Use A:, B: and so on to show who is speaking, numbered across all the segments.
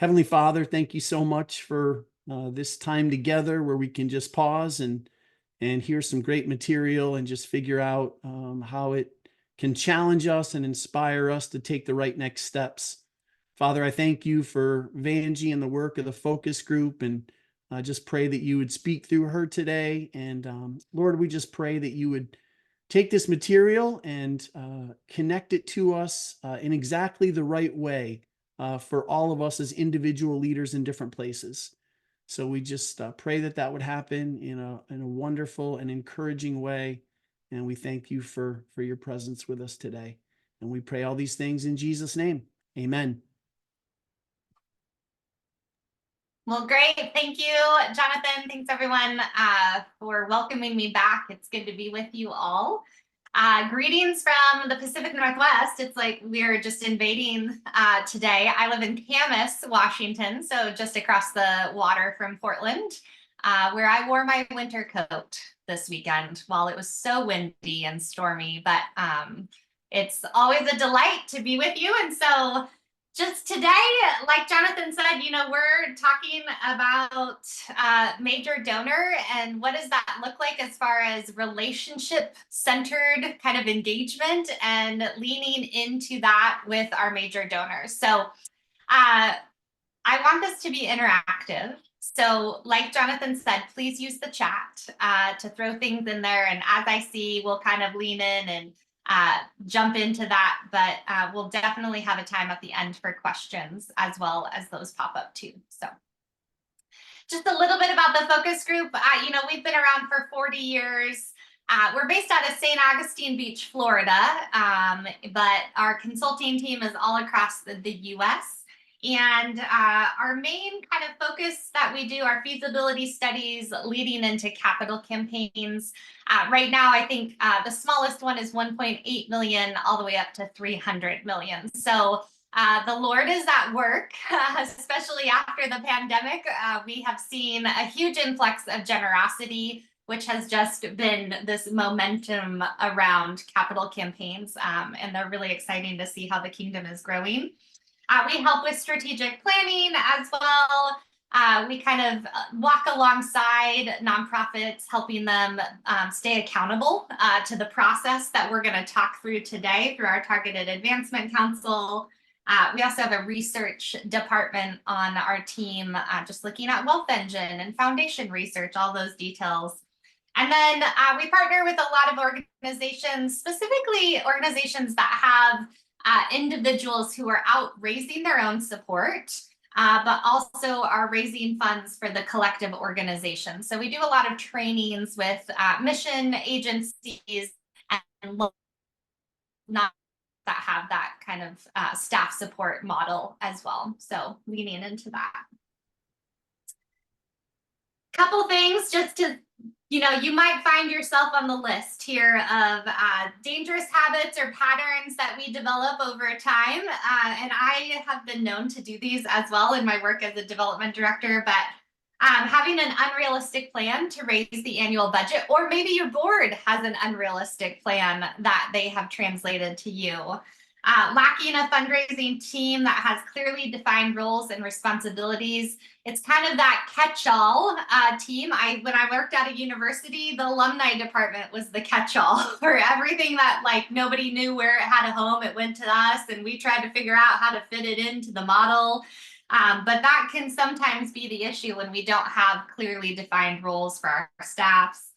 A: Heavenly Father, thank you so much for this time together where we can just pause and hear some great material and just figure out how it can challenge us and inspire us to take the right next steps. Father, I thank you for Vangie and the work of the focus group, and just pray that you would speak through her today. And Lord, we just pray that you would take this material and connect it to us in exactly the right way for all of us as individual leaders in different places. So we just pray that that would happen in a wonderful and encouraging way. And we thank you for your presence with us today. And we pray all these things in Jesus' name. Amen.
B: Well, great. Thank you, Jonathan. Thanks, everyone, for welcoming me back. It's good to be with you all. Greetings from the Pacific Northwest. It's like we're just invading today. I live in Camas, Washington, so just across the water from Portland, where I wore my winter coat this weekend while it was so windy and stormy. But it's always a delight to be with you. And so just today, like Jonathan said, we're talking about major donor and what does that look like as far as relationship-centered kind of engagement and leaning into that with our major donors. So I want this to be interactive. So like Jonathan said, please use the chat to throw things in there. And as I see, we'll kind of lean in and jump into that, but we'll definitely have a time at the end for questions as well as those pop up too. So just a little bit about the focus group. We've been around for 40 years. We're based out of St. Augustine Beach, Florida, but our consulting team is all across the US. And our main kind of focus that we do are feasibility studies leading into capital campaigns. Right now, I think the smallest one is 1.8 million all the way up to 300 million. So the Lord is at work, especially after the pandemic. We have seen a huge influx of generosity, which has just been this momentum around capital campaigns. And they're really exciting to see how the kingdom is growing. We help with strategic planning as well. We kind of walk alongside nonprofits, helping them stay accountable to the process that we're going to talk through today through our Targeted Advancement Council. We also have a research department on our team, just looking at Wealth Engine and foundation research, all those details. And then we partner with a lot of organizations, specifically organizations that have individuals who are out raising their own support, but also are raising funds for the collective organization. So we do a lot of trainings with mission agencies and not that have that kind of staff support model as well. So leaning into that. Couple things just to, you might find yourself on the list here of dangerous habits or patterns that we develop over time. And I have been known to do these as well in my work as a development director, but having an unrealistic plan to raise the annual budget, or maybe your board has an unrealistic plan that they have translated to you. Lacking a fundraising team that has clearly defined roles and responsibilities. It's kind of that catch-all team. When I worked at a university, the alumni department was the catch-all for everything that nobody knew where it had a home. It went to us, and we tried to figure out how to fit it into the model. But that can sometimes be the issue when we don't have clearly defined roles for our staffs.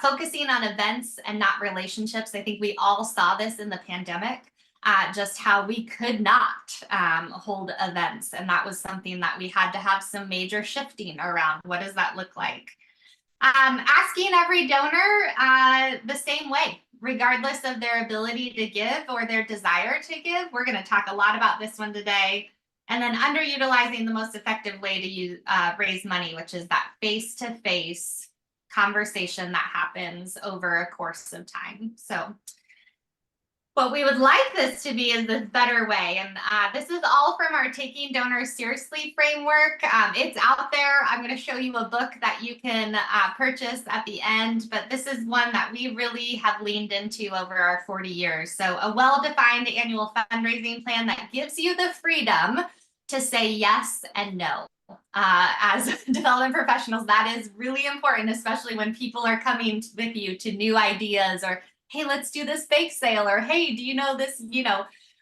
B: Focusing on events and not relationships. I think we all saw this in the pandemic. Just how we could not hold events. And that was something that we had to have some major shifting around. What does that look like? Asking every donor the same way, regardless of their ability to give or their desire to give. We're going to talk a lot about this one today. And then underutilizing the most effective way to raise money, which is that face-to-face conversation that happens over a course of time. So what we would like this to be is this better way. And this is all from our Taking Donors Seriously framework. It's out there. I'm going to show you a book that you can purchase at the end, but this is one that we really have leaned into over our 40 years. So a well-defined annual fundraising plan that gives you the freedom to say yes and no. As development professionals, that is really important, especially when people are coming with you to new ideas, or, hey, let's do this bake sale, or, hey, do you know this,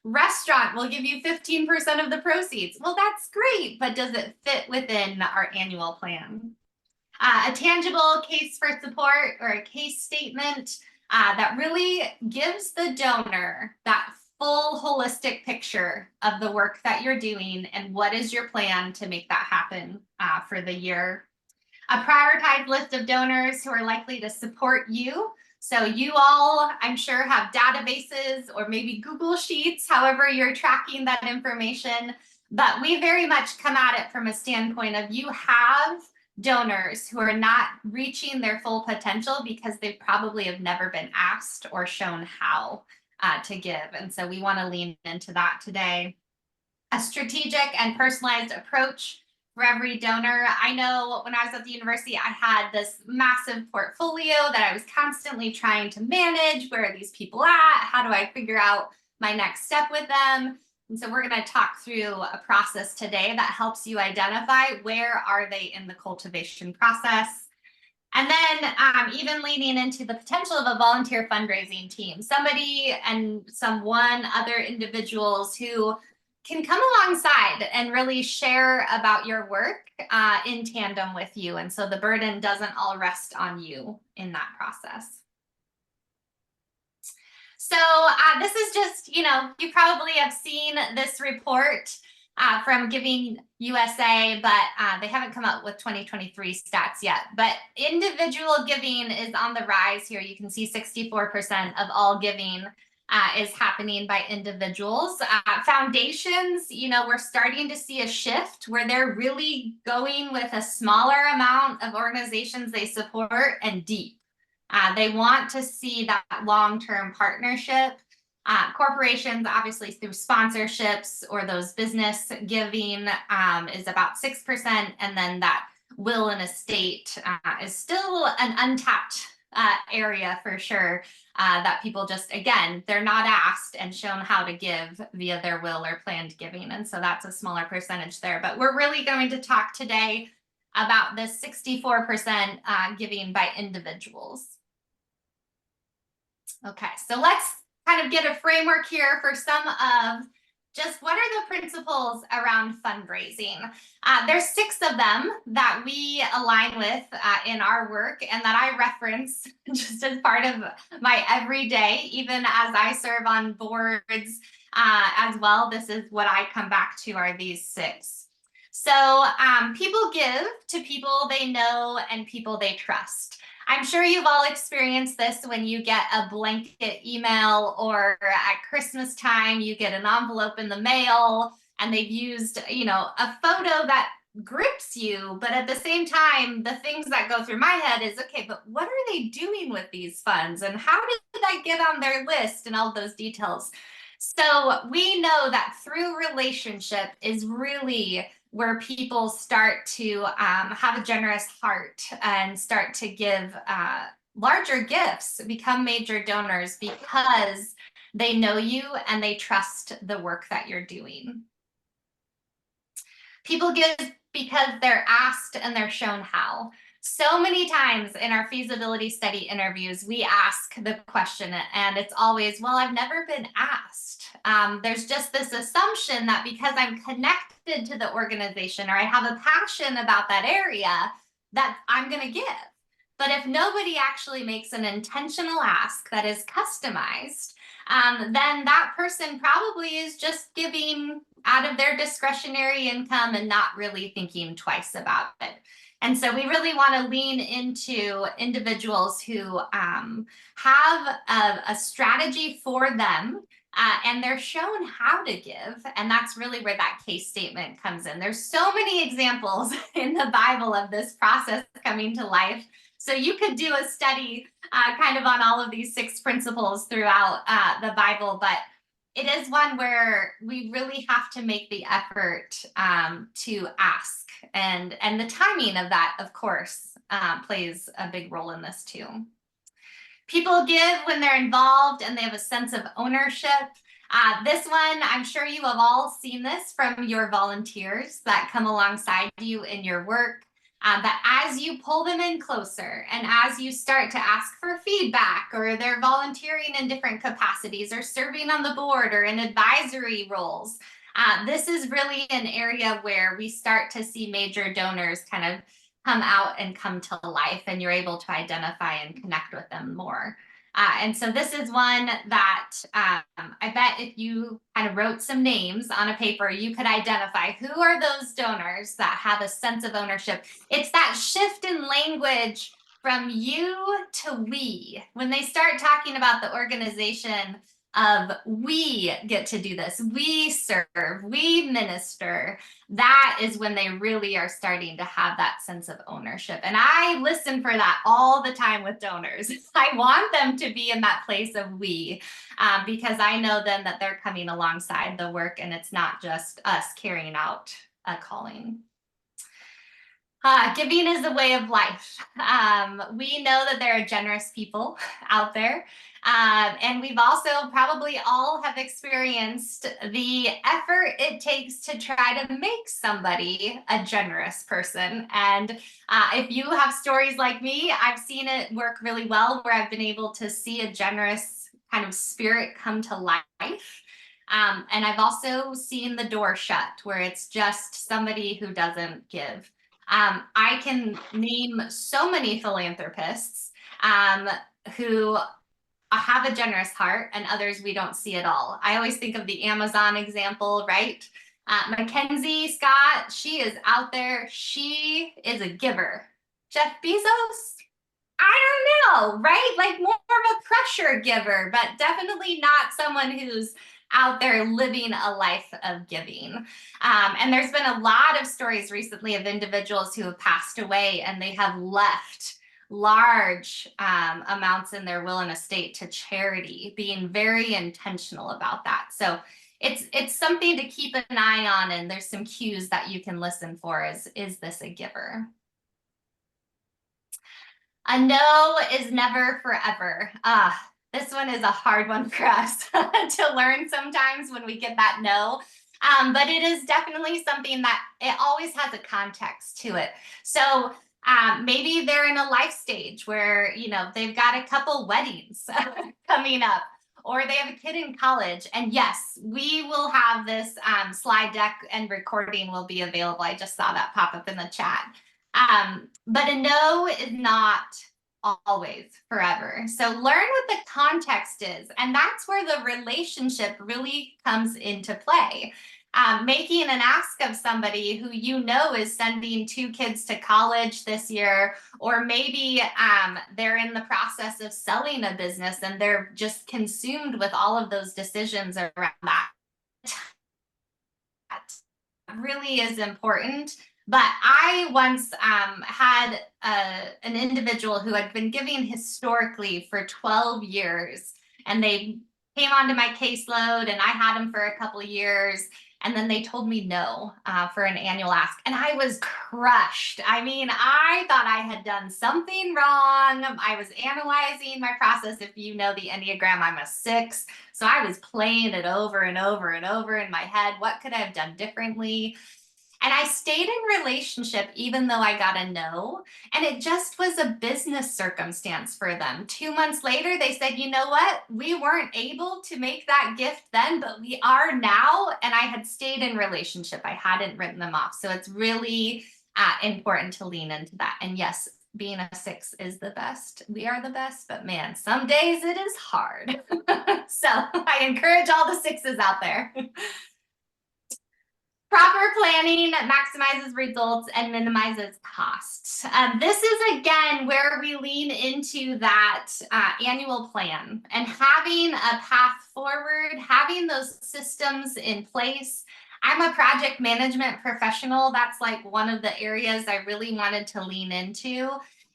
B: restaurant will give you 15% of the proceeds. Well, that's great, but does it fit within our annual plan? A tangible case for support or a case statement that really gives the donor that full holistic picture of the work that you're doing and what is your plan to make that happen for the year. A prioritized list of donors who are likely to support you. So you all, I'm sure, have databases or maybe Google Sheets, however you're tracking that information. But we very much come at it from a standpoint of you have donors who are not reaching their full potential because they probably have never been asked or shown how to give. And so we want to lean into that today. A strategic and personalized approach for every donor. I know when I was at the university, I had this massive portfolio that I was constantly trying to manage. Where are these people at? How do I figure out my next step with them? And so we're going to talk through a process today that helps you identify where are they in the cultivation process. And then even leaning into the potential of a volunteer fundraising team, somebody and other individuals who can come alongside and really share about your work in tandem with you. And so the burden doesn't all rest on you in that process. So this is just, you probably have seen this report from Giving USA, but they haven't come up with 2023 stats yet. But individual giving is on the rise here. You can see 64% of all giving is happening by individuals. Foundations, we're starting to see a shift where they're really going with a smaller amount of organizations they support and deep. They want to see that long-term partnership. Corporations, obviously through sponsorships or those business giving is about 6%. And then that will and estate is still an untapped area for sure that people just, again, they're not asked and shown how to give via their will or planned giving. And so that's a smaller percentage there. But we're really going to talk today about this 64% giving by individuals. Okay, so let's kind of get a framework here for some of just what are the principles around fundraising. There's 6 of them that we align with in our work and that I reference just as part of my everyday, even as I serve on boards as well. This is what I come back to are these 6. So people give to people they know and people they trust. I'm sure you've all experienced this when you get a blanket email or at Christmas time, you get an envelope in the mail and they've used, a photo that grips you. But at the same time, the things that go through my head is, okay, but what are they doing with these funds? And how did I get on their list and all those details? So we know that through relationship is really where people start to have a generous heart and start to give larger gifts, become major donors because they know you and they trust the work that you're doing. People give because they're asked and they're shown how. So many times in our feasibility study interviews, we ask the question and it's always, well, I've never been asked. There's just this assumption that because I'm connected to the organization or I have a passion about that area, that I'm going to give. But if nobody actually makes an intentional ask that is customized, then that person probably is just giving out of their discretionary income and not really thinking twice about it. And so we really want to lean into individuals who have a strategy for them and they're shown how to give. And that's really where that case statement comes in. There's so many examples in the Bible of this process coming to life. So you could do a study kind of on all of these 6 principles throughout the Bible, but it is one where we really have to make the effort to ask. And the timing of that, of course, plays a big role in this too. People give when they're involved and they have a sense of ownership. This one, I'm sure you have all seen this from your volunteers that come alongside you in your work. But as you pull them in closer and as you start to ask for feedback, or they're volunteering in different capacities or serving on the board or in advisory roles, this is really an area where we start to see major donors kind of come out and come to life, and you're able to identify and connect with them more. And so this is one that I bet if you kind of wrote some names on a paper, you could identify who are those donors that have a sense of ownership. It's that shift in language from you to we. When they start talking about the organization of we get to do this, we serve, we minister, that is when they really are starting to have that sense of ownership. And I listen for that all the time with donors. I want them to be in that place of we, because I know then that they're coming alongside the work and it's not just us carrying out a calling. Giving is a way of life. We know that there are generous people out there. And we've also probably all have experienced the effort it takes to try to make somebody a generous person. And if you have stories like me, I've seen it work really well, where I've been able to see a generous kind of spirit come to life. And I've also seen the door shut, where it's just somebody who doesn't give. I can name so many philanthropists who have a generous heart, and others we don't see at all. I always think of the Amazon example, right? Mackenzie Scott, she is out there. She is a giver. Jeff Bezos, I don't know, right? Like more of a pressure giver, but definitely not someone who's out there living a life of giving. And there's been a lot of stories recently of individuals who have passed away and they have left large amounts in their will and estate to charity, being very intentional about that. So it's something to keep an eye on, and there's some cues that you can listen for. Is this a giver? A no is never forever. This one is a hard one for us to learn sometimes when we get that no. But it is definitely something that it always has a context to it. So maybe they're in a life stage where, you know, they've got a couple weddings coming up, or they have a kid in college. And yes, we will have this slide deck, and recording will be available. I just saw that pop up in the chat. But a no is not always forever. So learn what the context is, and that's where the relationship really comes into play. Making an ask of somebody who you know is sending 2 kids to college this year, or maybe they're in the process of selling a business and they're just consumed with all of those decisions around that. That really is important. But I once had an individual who had been giving historically for 12 years, and they came onto my caseload, and I had them for a couple of years. And then they told me no for an annual ask. And I was crushed. I mean, I thought I had done something wrong. I was analyzing my process. If you know the Enneagram, I'm a 6. So I was playing it over and over and over in my head. What could I have done differently? And I stayed in relationship even though I got a no. And it just was a business circumstance for them. 2 months later, they said, you know what? We weren't able to make that gift then, but we are now. And I had stayed in relationship. I hadn't written them off. So it's really important to lean into that. And yes, being a 6 is the best. We are the best, but man, some days it is hard. So I encourage all the 6s out there. Proper planning maximizes results and minimizes costs. This is, again, where we lean into that annual plan and having a path forward, having those systems in place. I'm a project management professional. That's like one of the areas I really wanted to lean into.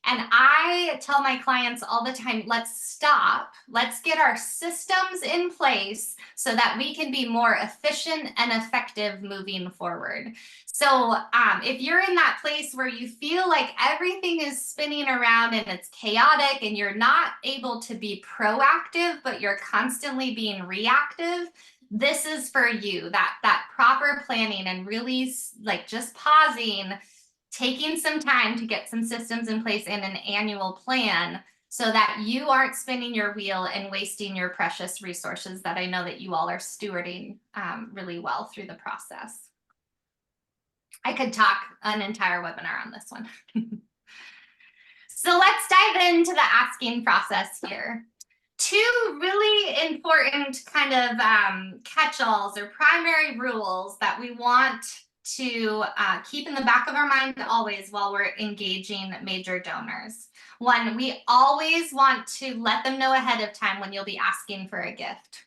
B: And I tell my clients all the time, let's stop. Let's get our systems in place so that we can be more efficient and effective moving forward. So if you're in that place where you feel like everything is spinning around and it's chaotic and you're not able to be proactive, but you're constantly being reactive, this is for you, that proper planning and really like just pausing, taking some time to get some systems in place in an annual plan so that you aren't spinning your wheel and wasting your precious resources that I know that you all are stewarding really well through the process. I could talk an entire webinar on this one. So let's dive into the asking process here. Two really important kind of catch-alls or primary rules that we want to keep in the back of our mind always while we're engaging major donors. One, we always want to let them know ahead of time when you'll be asking for a gift.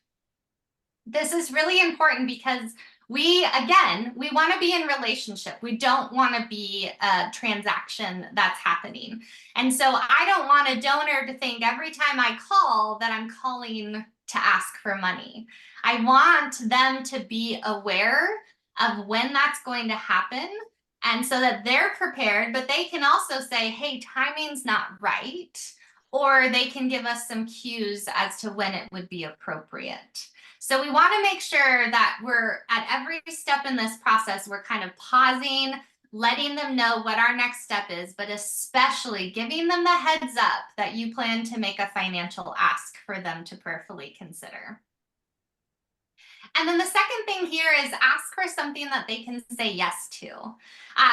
B: This is really important because we want to be in relationship. We don't want to be a transaction that's happening. And so I don't want a donor to think every time I call that I'm calling to ask for money. I want them to be aware of when that's going to happen, and so that they're prepared, but they can also say, hey, timing's not right, or they can give us some cues as to when it would be appropriate. So we want to make sure that we're at every step in this process, we're kind of pausing, letting them know what our next step is, but especially giving them the heads up that you plan to make a financial ask for them to prayerfully consider. And then the second thing here is ask for something that they can say yes to.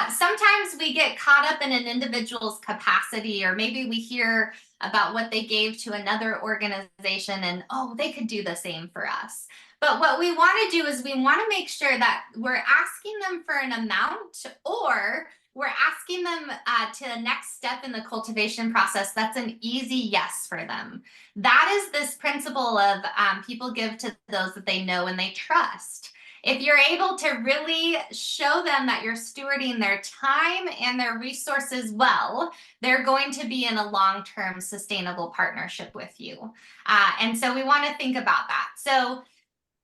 B: Sometimes we get caught up in an individual's capacity, or maybe we hear about what they gave to another organization and, oh, they could do the same for us. But what we want to do is we want to make sure that we're asking them for an amount, or we're asking them to the next step in the cultivation process that's an easy yes for them. That is this principle of people give to those that they know and they trust. If you're able to really show them that you're stewarding their time and their resources well, they're going to be in a long-term sustainable partnership with you. And so we want to think about that. So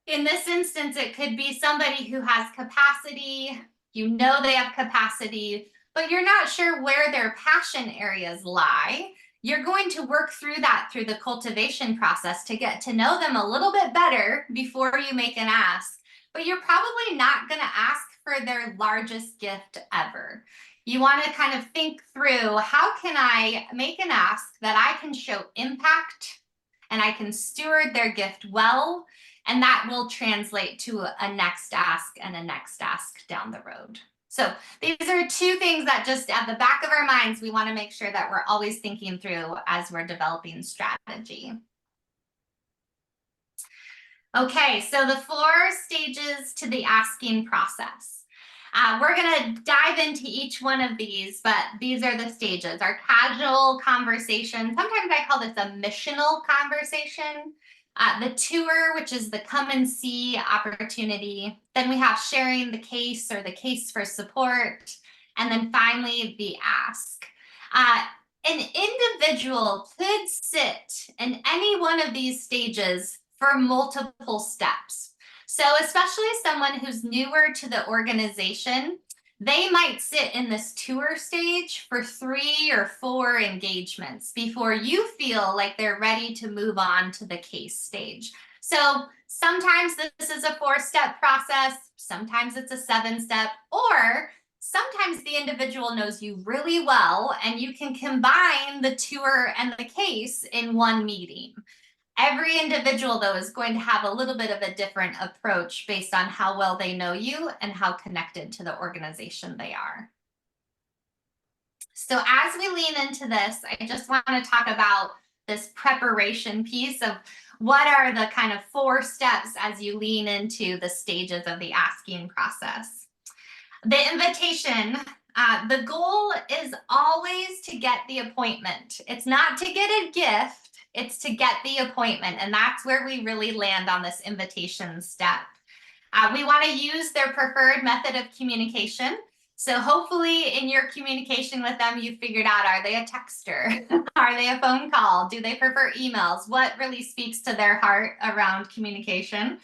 B: in this instance, it could be somebody who has capacity, you know they have capacity, but you're not sure where their passion areas lie. You're going to work through that through the cultivation process to get to know them a little bit better before you make an ask. But you're probably not going to ask for their largest gift ever. You want to kind of think through, how can I make an ask that I can show impact and I can steward their gift well, and that will translate to a next ask and a next ask down the road. So these are two things that just at the back of our minds, we want to make sure that we're always thinking through as we're developing strategy. Okay, so the 4 stages to the asking process. We're going to dive into each one of these, but these are the stages. Our casual conversation, sometimes I call this a missional conversation. The tour, which is the come and see opportunity. Then we have sharing the case or the case for support. And then finally, the ask. An individual could sit in any one of these stages for multiple steps. So especially someone who's newer to the organization, they might sit in this tour stage for 3 or 4 engagements before you feel like they're ready to move on to the case stage. So sometimes this is a 4-step process, sometimes it's a 7-step, or sometimes the individual knows you really well and you can combine the tour and the case in one meeting. Every individual, though, is going to have a little bit of a different approach based on how well they know you and how connected to the organization they are. So as we lean into this, I just want to talk about this preparation piece of what are the kind of 4 steps as you lean into the stages of the asking process. The invitation, the goal is always to get the appointment. It's not to get a gift. It's to get the appointment, and that's where we really land on this invitation step. We want to use their preferred method of communication. So hopefully in your communication with them, you figured out, are they a texter? Are they a phone call? Do they prefer emails? What really speaks to their heart around communication?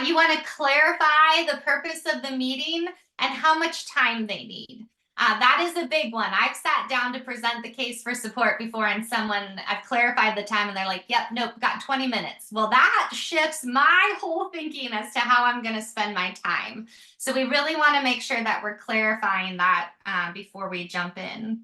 B: You want to clarify the purpose of the meeting and how much time they need. That is a big one. I've sat down to present the case for support before, and I've clarified the time and they're like, yep, nope, got 20 minutes. Well, that shifts my whole thinking as to how I'm going to spend my time. So we really want to make sure that we're clarifying that before we jump in.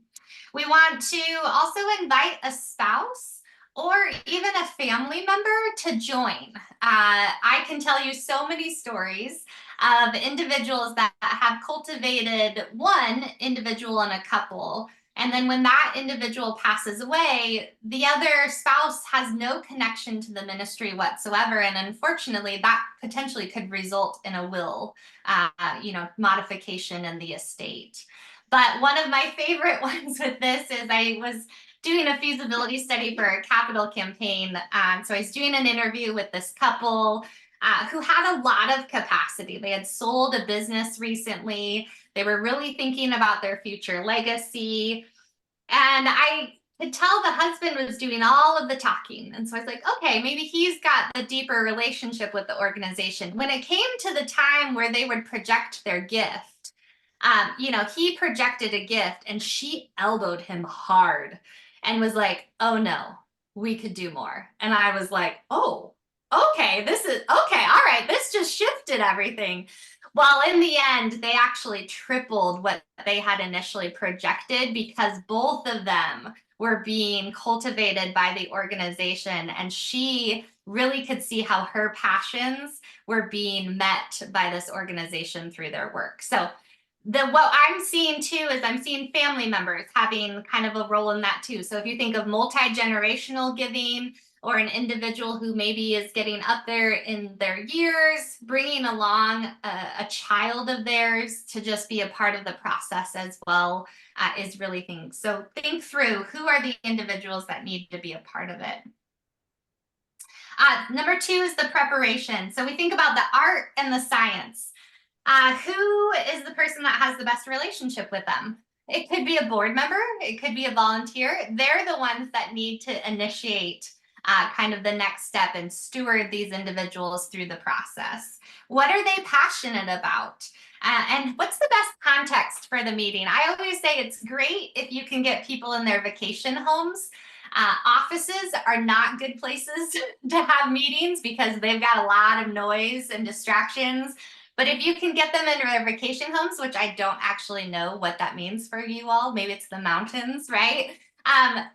B: We want to also invite a spouse or even a family member to join. I can tell you so many stories of individuals that have cultivated one individual in a couple. And then when that individual passes away, the other spouse has no connection to the ministry whatsoever. And unfortunately, that potentially could result in a will, modification in the estate. But one of my favorite ones with this is I was doing a feasibility study for a capital campaign. So I was doing an interview with this couple who had a lot of capacity. They had sold a business recently. They were really thinking about their future legacy. And I could tell the husband was doing all of the talking. And so I was like, okay, maybe he's got the deeper relationship with the organization. When it came to the time where they would project their gift, he projected a gift and she elbowed him hard and was like, oh no, we could do more. And I was like, oh, okay, this is okay. All right. This just shifted everything. Well, in the end, they actually tripled what they had initially projected because both of them were being cultivated by the organization. And she really could see how her passions were being met by this organization through their work. So what I'm seeing too is I'm seeing family members having kind of a role in that too. So if you think of multi-generational giving or an individual who maybe is getting up there in their years, bringing along a child of theirs to just be a part of the process as well is really things. So think through who are the individuals that need to be a part of it. Number 2 is the preparation. So we think about the art and the science. Who is the person that has the best relationship with them? It could be a board member. It could be a volunteer. They're the ones that need to initiate kind of the next step and steward these individuals through the process. What are they passionate about? And what's the best context for the meeting? I always say it's great if you can get people in their vacation homes. Offices are not good places to have meetings because they've got a lot of noise and distractions. But if you can get them into their vacation homes, which I don't actually know what that means for you all, maybe it's the mountains, right?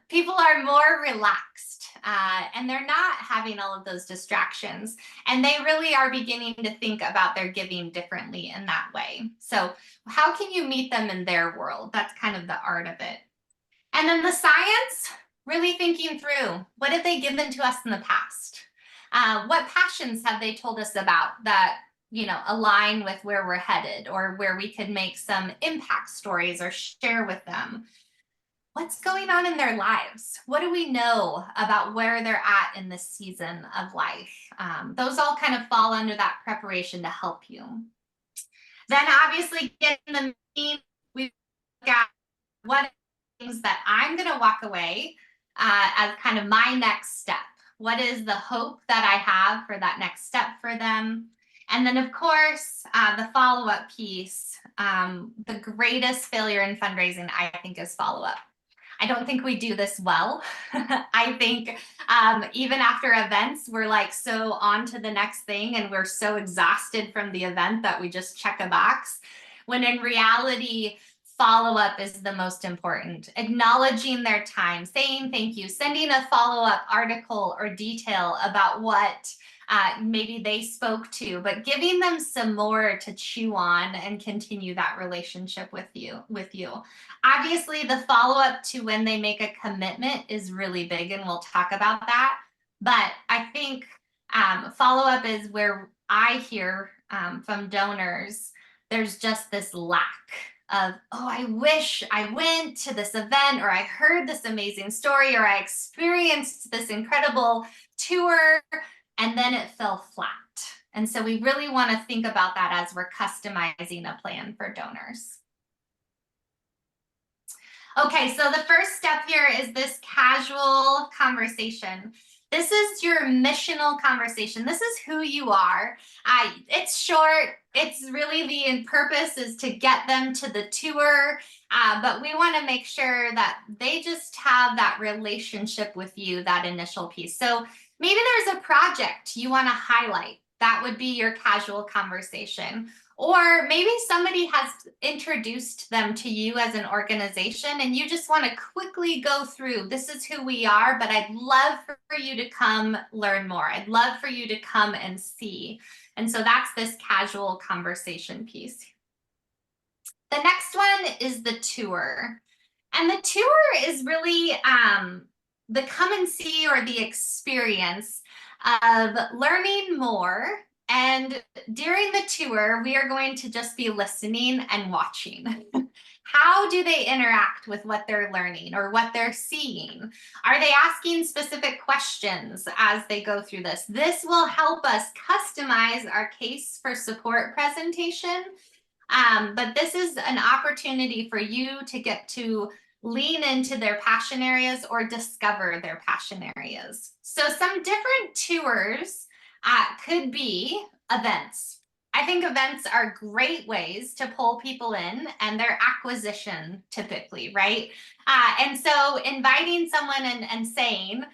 B: People are more relaxed and they're not having all of those distractions. And they really are beginning to think about their giving differently in that way. So how can you meet them in their world? That's kind of the art of it. And then the science, really thinking through, what have they given to us in the past? What passions have they told us about that align with where we're headed or where we could make some impact stories or share with them? What's going on in their lives? What do we know about where they're at in this season of life? Those all kind of fall under that preparation to help you. Then obviously getting the meeting, we got what things that I'm going to walk away as kind of my next step. What is the hope that I have for that next step for them? And then, of course, the follow-up piece, the greatest failure in fundraising, I think, is follow-up. I don't think we do this well. I think even after events, we're like so on to the next thing and we're so exhausted from the event that we just check a box. When in reality, follow-up is the most important. Acknowledging their time, saying thank you, sending a follow-up article or detail about what maybe they spoke to, but giving them some more to chew on and continue that relationship with you. Obviously, the follow-up to when they make a commitment is really big, and we'll talk about that. But I think follow-up is where I hear from donors, there's just this lack of, oh, I wish I went to this event, or I heard this amazing story, or I experienced this incredible tour, and then it fell flat. And so we really want to think about that as we're customizing a plan for donors. Okay, so the first step here is this casual conversation. This is your missional conversation. This is who you are. It's short. It's really the purpose is to get them to the tour. But we want to make sure that they just have that relationship with you, that initial piece. So maybe there's a project you want to highlight. That would be your casual conversation. Or maybe somebody has introduced them to you as an organization and you just want to quickly go through, this is who we are, but I'd love for you to come learn more. I'd love for you to come and see. And so that's this casual conversation piece. The next one is the tour. And the tour is really the come and see or the experience of learning more. And during the tour, we are going to just be listening and watching. How do they interact with what they're learning or what they're seeing? Are they asking specific questions as they go through this? This will help us customize our case for support presentation. But this is an opportunity for you to get to lean into their passion areas or discover their passion areas. So some different tours could be events. I think events are great ways to pull people in and their acquisition typically, right? And so inviting someone and saying,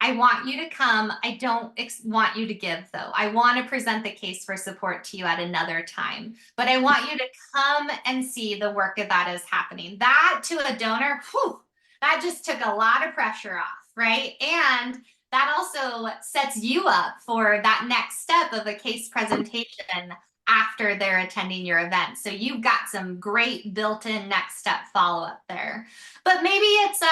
B: I want you to come. I don't want you to give though. I want to present the case for support to you at another time, but I want you to come and see the work that is happening. That to a donor, whew, that just took a lot of pressure off, right? And that also sets you up for that next step of a case presentation after they're attending your event. So you've got some great built-in next step follow-up there. But maybe it's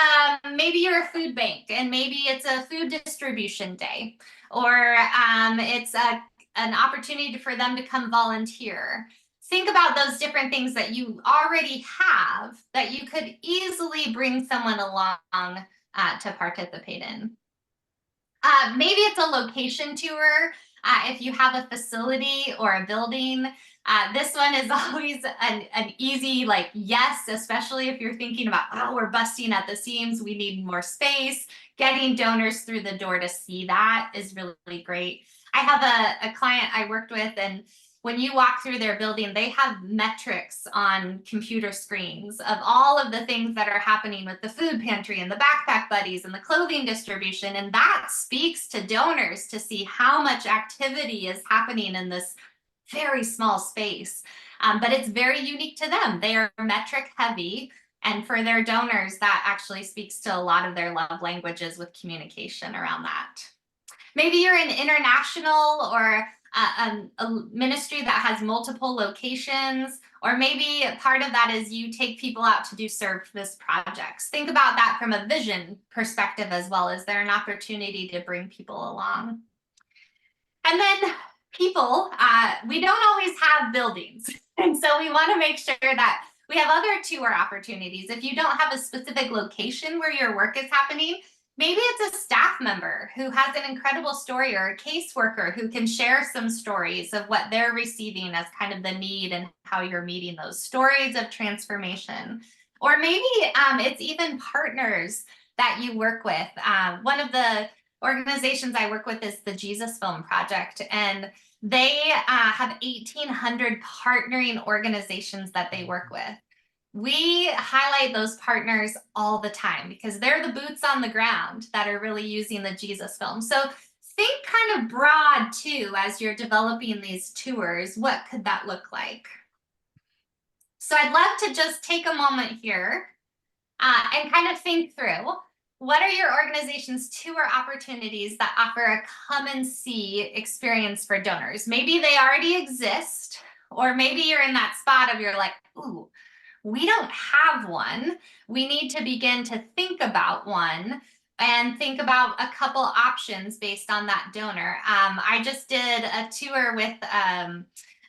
B: maybe you're a food bank and maybe it's a food distribution day, or it's an opportunity for them to come volunteer. Think about those different things that you already have that you could easily bring someone along to participate in. Maybe it's a location tour. If you have a facility or a building, this one is always an easy like yes, especially if you're thinking about, oh, we're busting at the seams, we need more space. Getting donors through the door to see that is really, really great. I have a client I worked with, and when you walk through their building, they have metrics on computer screens of all of the things that are happening with the food pantry and the backpack buddies and the clothing distribution. And that speaks to donors to see how much activity is happening in this very small space. But it's very unique to them. They are metric heavy. And for their donors, that actually speaks to a lot of their love languages with communication around that. Maybe you're an international or a ministry that has multiple locations, or maybe part of that is you take people out to do service projects. Think about that from a vision perspective as well. Is there an opportunity to bring people along? And then people, we don't always have buildings. And so we want to make sure that we have other tour opportunities. If you don't have a specific location where your work is happening, maybe it's a staff member who has an incredible story, or a caseworker who can share some stories of what they're receiving as kind of the need and how you're meeting those stories of transformation. Or maybe it's even partners that you work with. One of the organizations I work with is the Jesus Film Project, and they have 1,800 partnering organizations that they work with. We highlight those partners all the time because they're the boots on the ground that are really using the Jesus Film. So think kind of broad too as you're developing these tours. What could that look like? So I'd love to just take a moment here and kind of think through, what are your organization's tour opportunities that offer a come and see experience for donors? Maybe they already exist, or maybe you're in that spot of you're like, ooh, we don't have one. We need to begin to think about one and think about a couple options based on that donor. I just did a tour with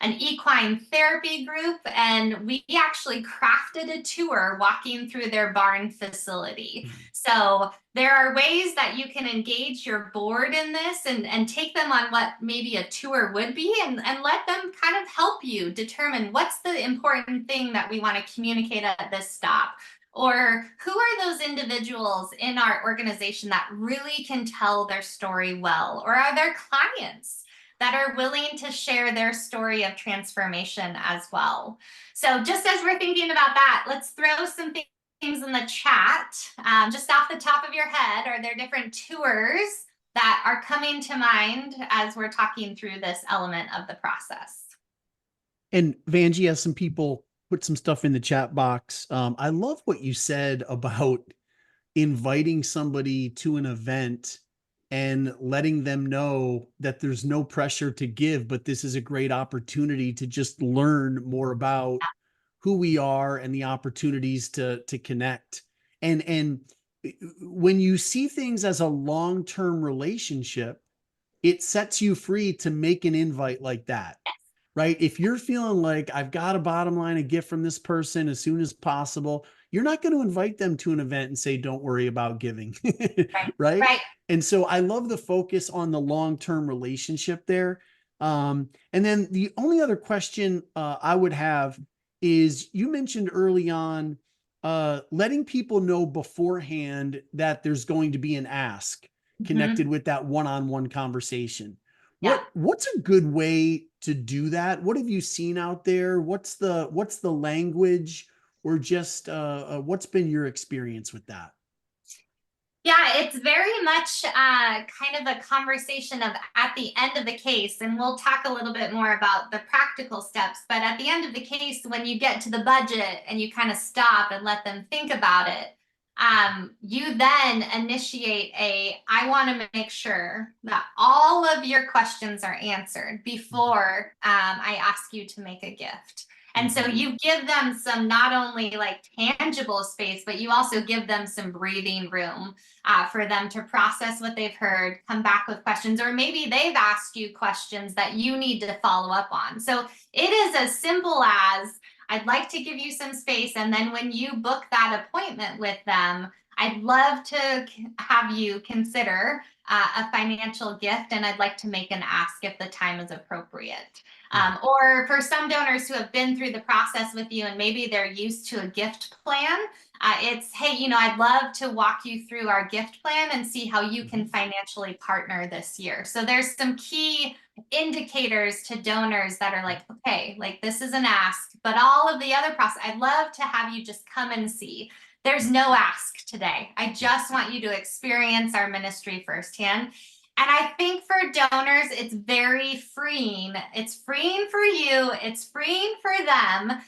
B: an equine therapy group, and we actually crafted a tour walking through their barn facility. So there are ways that you can engage your board in this and take them on what maybe a tour would be, and let them kind of help you determine what's the important thing that we want to communicate at this stop. Or who are those individuals in our organization that really can tell their story well? Or are there clients that are willing to share their story of transformation as well? So just as we're thinking about that, let's throw some things in the chat. Just off the top of your head, are there different tours that are coming to mind as we're talking through this element of the process?
A: And Vangie has some people put some stuff in the chat box. I love what you said about inviting somebody to an event and letting them know that there's no pressure to give, but this is a great opportunity to just learn more about who we are and the opportunities to connect. And when you see things as a long-term relationship, it sets you free to make an invite like that, right? If you're feeling like I've got a bottom line a gift from this person as soon as possible, you're not going to invite them to an event and say, don't worry about giving,
B: Right.
A: right?
B: Right.
A: And so I love the focus on the long-term relationship there. And then the only other question I would have is you mentioned early on letting people know beforehand that there's going to be an ask connected with that one-on-one conversation.
B: Yeah.
A: What's a good way to do that? What have you seen out there? What's the language, or just what's been your experience with that?
B: Yeah, it's very much kind of a conversation of at the end of the case, and we'll talk a little bit more about the practical steps. But at the end of the case, when you get to the budget and you kind of stop and let them think about it, you then initiate I want to make sure that all of your questions are answered before I ask you to make a gift. And so you give them some not only like tangible space, but you also give them some breathing room for them to process what they've heard, come back with questions, or maybe they've asked you questions that you need to follow up on. So it is as simple as I'd like to give you some space. And then when you book that appointment with them, I'd love to have you consider a financial gift, and I'd like to make an ask if the time is appropriate. Or for some donors who have been through the process with you and maybe they're used to a gift plan, it's, hey, I'd love to walk you through our gift plan and see how you can financially partner this year. So there's some key indicators to donors that are like, okay, like this is an ask, but all of the other process, I'd love to have you just come and see. There's no ask today. I just want you to experience our ministry firsthand. And I think for donors, it's very freeing. It's freeing for you. It's freeing for them.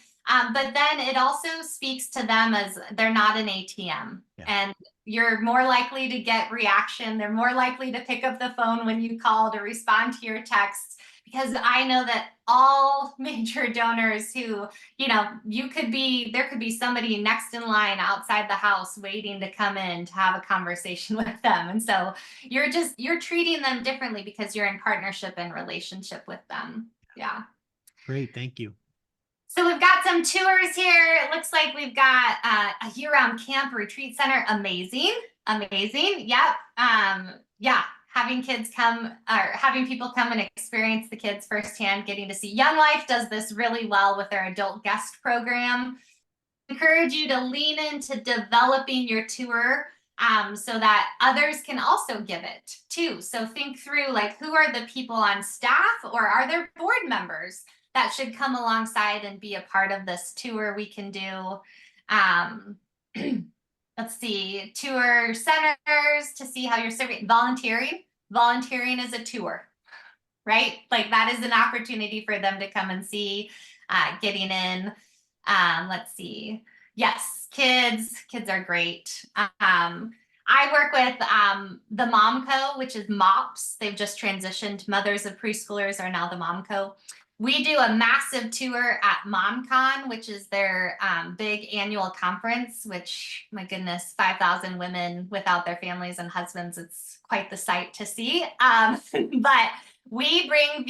B: But then it also speaks to them as they're not an ATM. Yeah. And you're more likely to get reaction. They're more likely to pick up the phone when you call, to respond to your texts, because I know that all major donors who, there could be somebody next in line outside the house waiting to come in to have a conversation with them. And so you're treating them differently because you're in partnership and relationship with them. Yeah.
A: Great. Thank you.
B: So we've got some tours here. It looks like we've got a year-round camp retreat center. Amazing. Amazing. Yep. Yeah. Having kids come, or having people come and experience the kids firsthand, getting to see. Young Life does this really well with their adult guest program. Encourage you to lean into developing your tour so that others can also give it too. So think through, like, who are the people on staff, or are there board members that should come alongside and be a part of this tour? We can do, let's see, tour centers to see how you're serving. Volunteering is a tour, right? Like that is an opportunity for them to come and see, getting in. Let's see. Yes, kids are great. I work with the MomCo, which is MOPS. They've just transitioned. Mothers of Preschoolers are now the MomCo. We do a massive tour at MomCon, which is their big annual conference, which, my goodness, 5,000 women without their families and husbands. It's quite the sight to see. But we bring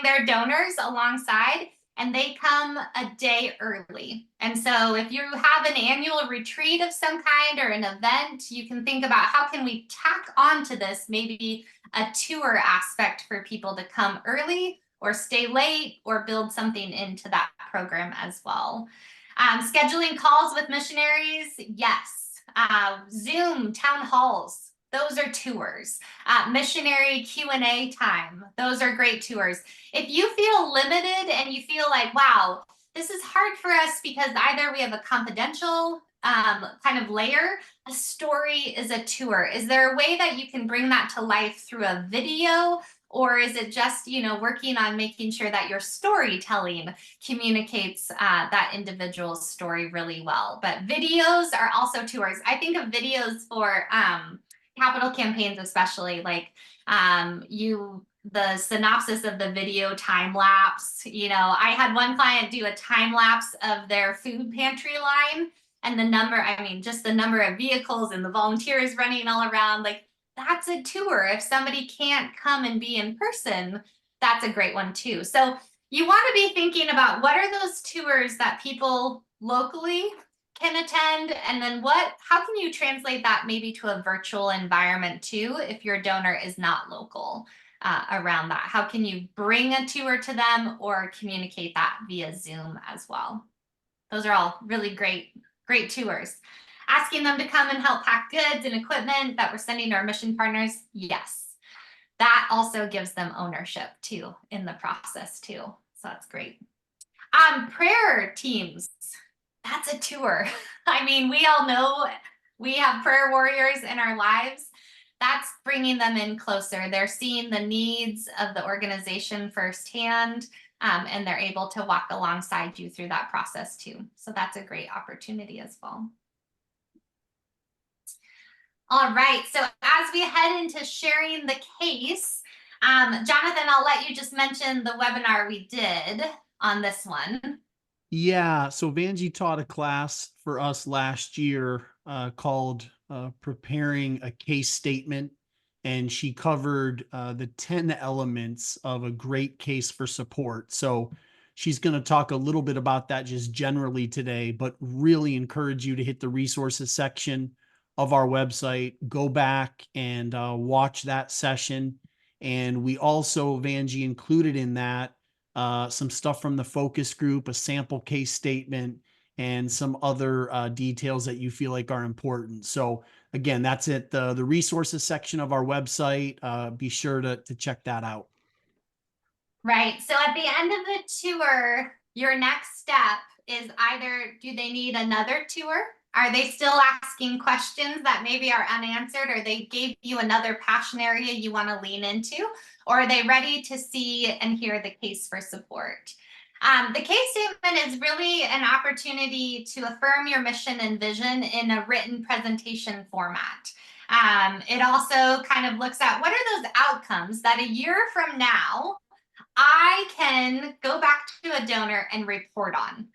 B: their donors alongside, and they come a day early. And so if you have an annual retreat of some kind or an event, you can think about how can we tack onto this maybe a tour aspect for people to come early or stay late or build something into that program as well. Scheduling calls with missionaries, yes. Zoom town halls, those are tours. Missionary Q&A time, those are great tours. If you feel limited and you feel like, wow, this is hard for us because either we have a confidential kind of layer, a story is a tour. Is there a way that you can bring that to life through a video? Or is it just, working on making sure that your storytelling communicates that individual's story really well? But videos are also tours. I think of videos for capital campaigns, especially like the synopsis of the video time lapse. I had one client do a time lapse of their food pantry line, and just the number of vehicles and the volunteers running all around, like that's a tour. If somebody can't come and be in person, that's a great one too. So you want to be thinking about what are those tours that people locally can attend, and then how can you translate that maybe to a virtual environment too if your donor is not local around that? How can you bring a tour to them or communicate that via Zoom as well? Those are all really great tours. Asking them to come and help pack goods and equipment that we're sending to our mission partners, yes. That also gives them ownership too in the process too. So that's great. Prayer teams, that's a tour. I mean, we all know we have prayer warriors in our lives. That's bringing them in closer. They're seeing the needs of the organization firsthand, and they're able to walk alongside you through that process too. So that's a great opportunity as well. All right, so as we head into sharing the case, Jonathan, I'll let you just mention the webinar we did on this one.
A: Yeah, so Vangie taught a class for us last year called Preparing a Case Statement, and she covered the 10 elements of a great case for support. So she's going to talk a little bit about that just generally today, but really encourage you to hit the resources section of our website, go back and watch that session. And we also, Vangie, included in that some stuff from the focus group, a sample case statement, and some other details that you feel like are important. So again, that's at the resources section of our website. Be sure to check that out.
B: Right. So at the end of the tour, your next step is either do they need another tour? Are they still asking questions that maybe are unanswered, or they gave you another passion area you want to lean into? Or are they ready to see and hear the case for support? The case statement is really an opportunity to affirm your mission and vision in a written presentation format. It also kind of looks at what are those outcomes that a year from now I can go back to a donor and report on.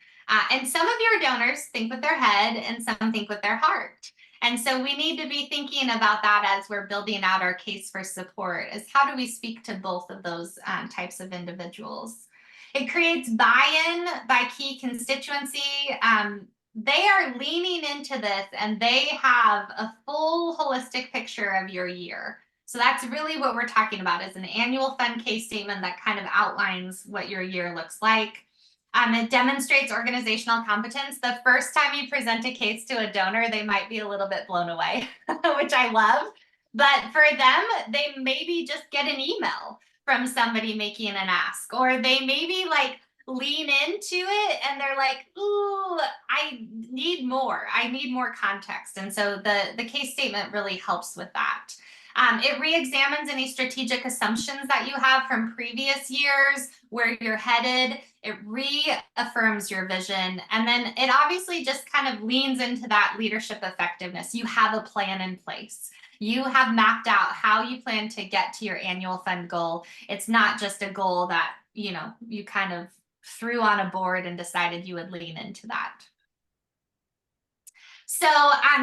B: And some of your donors think with their head and some think with their heart. And so we need to be thinking about that as we're building out our case for support, is how do we speak to both of those types of individuals? It creates buy-in by key constituency. They are leaning into this and they have a full holistic picture of your year. So that's really what we're talking about, is an annual fund case statement that kind of outlines what your year looks like. It demonstrates organizational competence. The first time you present a case to a donor, they might be a little bit blown away, which I love. But for them, they maybe just get an email from somebody making an ask, or they maybe like lean into it and they're like, ooh, I need more. I need more context. And so the case statement really helps with that. It re-examines any strategic assumptions that you have from previous years, where you're headed. It reaffirms your vision. And then it obviously just kind of leans into that leadership effectiveness. You have a plan in place. You have mapped out how you plan to get to your annual fund goal. It's not just a goal that, you kind of threw on a board and decided you would lean into that. So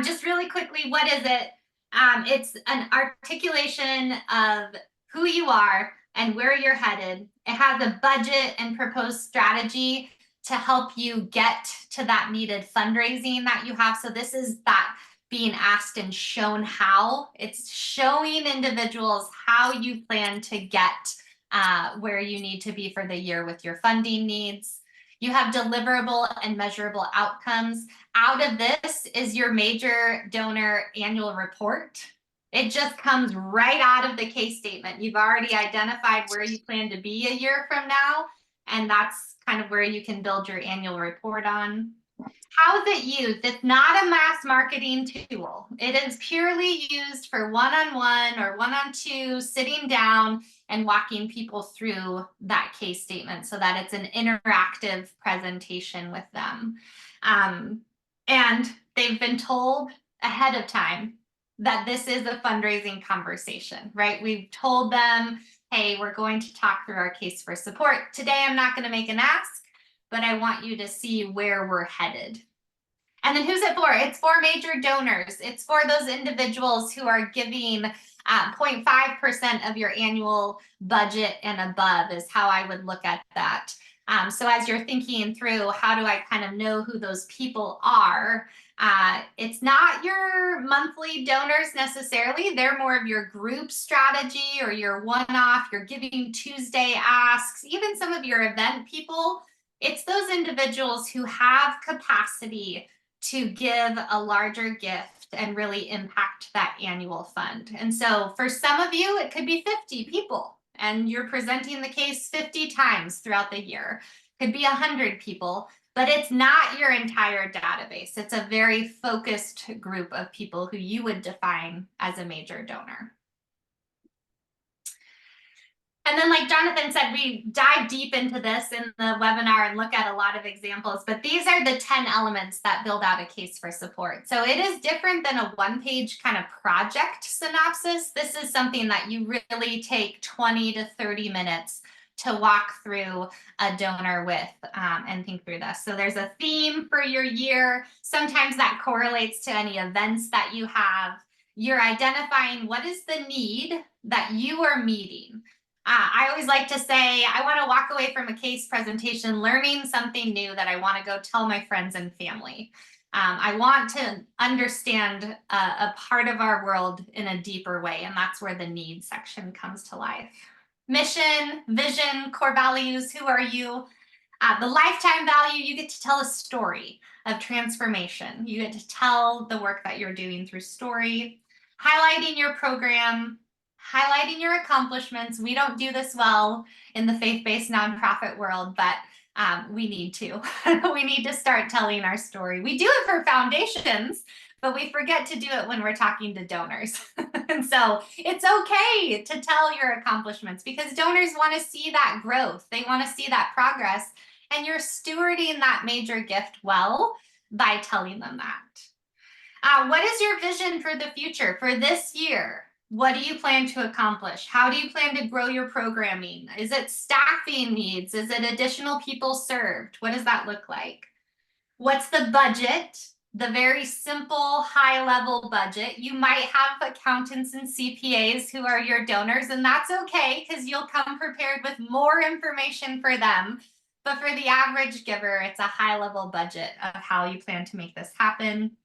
B: just really quickly, what is it? It's an articulation of who you are and where you're headed. It has a budget and proposed strategy to help you get to that needed fundraising that you have. So this is that being asked and shown how. It's showing individuals how you plan to get where you need to be for the year with your funding needs. You have deliverable and measurable outcomes. Out of this is your major donor annual report. It just comes right out of the case statement. You've already identified where you plan to be a year from now, and that's kind of where you can build your annual report on. How is it used? It's not a mass marketing tool. It is purely used for one-on-one or one-on-two, sitting down and walking people through that case statement so that it's an interactive presentation with them. And they've been told ahead of time that this is a fundraising conversation, right? We've told them, hey, we're going to talk through our case for support. Today, I'm not going to make an ask, but I want you to see where we're headed. And then who's it for? It's for major donors. It's for those individuals who are giving 0.5% of your annual budget and above is how I would look at that. So as you're thinking through, how do I kind of know who those people are? It's not your monthly donors necessarily. They're more of your group strategy or your one-off, your Giving Tuesday asks, even some of your event people. It's those individuals who have capacity to give a larger gift and really impact that annual fund. And so for some of you, it could be 50 people and you're presenting the case 50 times throughout the year. Could be 100 people, but it's not your entire database. It's a very focused group of people who you would define as a major donor. And then, like Jonathan said, we dive deep into this in the webinar and look at a lot of examples, but these are the 10 elements that build out a case for support. So it is different than a one-page kind of project synopsis. This is something that you really take 20 to 30 minutes to walk through a donor with and think through this. So there's a theme for your year. Sometimes that correlates to any events that you have. You're identifying what is the need that you are meeting. I always like to say, I want to walk away from a case presentation learning something new that I want to go tell my friends and family. I want to understand a part of our world in a deeper way, and that's where the need section comes to life. Mission, vision, core values, who are you? The lifetime value, you get to tell a story of transformation. You get to tell the work that you're doing through story, highlighting your program, highlighting your accomplishments. We don't do this well in the faith-based nonprofit world, but we need to. We need to start telling our story. We do it for foundations, but we forget to do it when we're talking to donors. And so it's okay to tell your accomplishments because donors want to see that growth. They want to see that progress. And you're stewarding that major gift well by telling them that. What is your vision for the future, for this year? What do you plan to accomplish? How do you plan to grow your programming? Is it staffing needs? Is it additional people served? What does that look like? What's the budget? The very simple, high-level budget. You might have accountants and CPAs who are your donors, and that's okay because you'll come prepared with more information for them. But for the average giver, it's a high-level budget of how you plan to make this happen.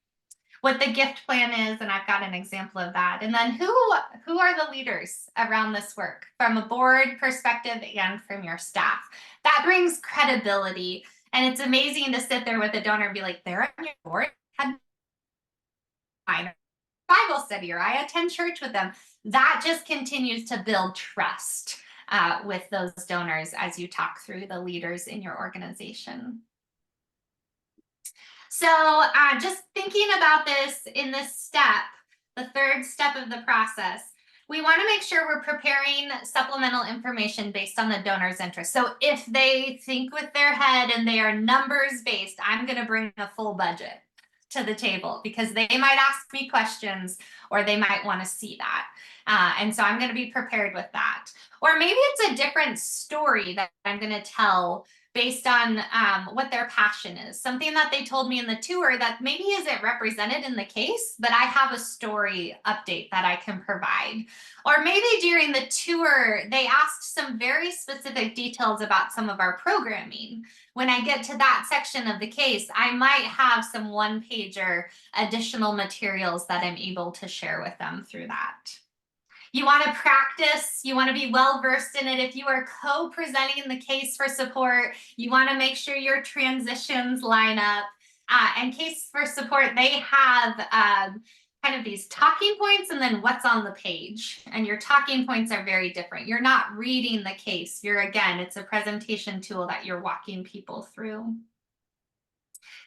B: What the gift plan is, and I've got an example of that. And then who are the leaders around this work from a board perspective and from your staff? That brings credibility. And it's amazing to sit there with a donor and be like, they're on your board, had Bible study, or I attend church with them. That just continues to build trust with those donors as you talk through the leaders in your organization. So just thinking about this in this step, the third step of the process, we want to make sure we're preparing supplemental information based on the donor's interest. So if they think with their head and they are numbers based, I'm going to bring a full budget to the table because they might ask me questions or they might want to see that. And so I'm going to be prepared with that. Or maybe it's a different story that I'm going to tell based on what their passion is. Something that they told me in the tour that maybe isn't represented in the case, but I have a story update that I can provide. Or maybe during the tour, they asked some very specific details about some of our programming. When I get to that section of the case, I might have some one-pager additional materials that I'm able to share with them through that. You want to practice, you want to be well versed in it. If you are co-presenting the case for support, you want to make sure your transitions line up. And case for support, they have kind of these talking points and then what's on the page. And your talking points are very different. You're not reading the case. Again, it's a presentation tool that you're walking people through.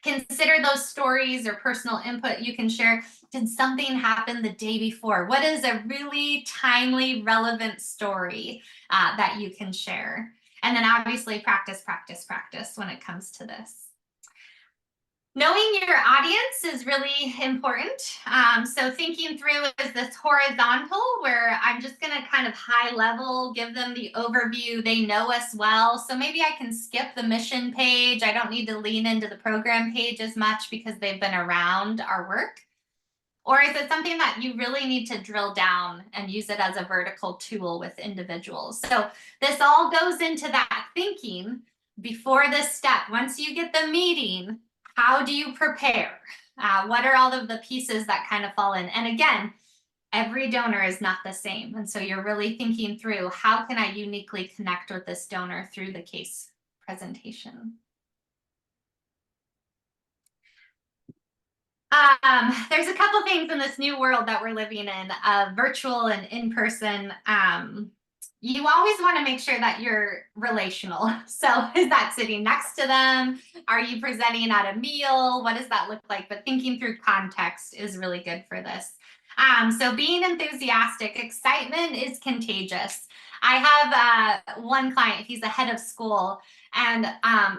B: Consider those stories or personal input you can share. Did something happen the day before? What is a really timely, relevant story that you can share? And then obviously practice, practice, practice when it comes to this. Knowing your audience is really important. So thinking through is this horizontal where I'm just going to kind of high level give them the overview. They know us well. So maybe I can skip the mission page. I don't need to lean into the program page as much because they've been around our work. Or is it something that you really need to drill down and use it as a vertical tool with individuals? So this all goes into that thinking before this step. Once you get the meeting, how do you prepare? What are all of the pieces that kind of fall in? And again, every donor is not the same. And so you're really thinking through, how can I uniquely connect with this donor through the case presentation? There's a couple things in this new world that we're living in, virtual and in-person. You always want to make sure that you're relational. So is that sitting next to them? Are you presenting at a meal? What does that look like? But thinking through context is really good for this. So being enthusiastic, excitement is contagious. I have one client, he's the head of school, and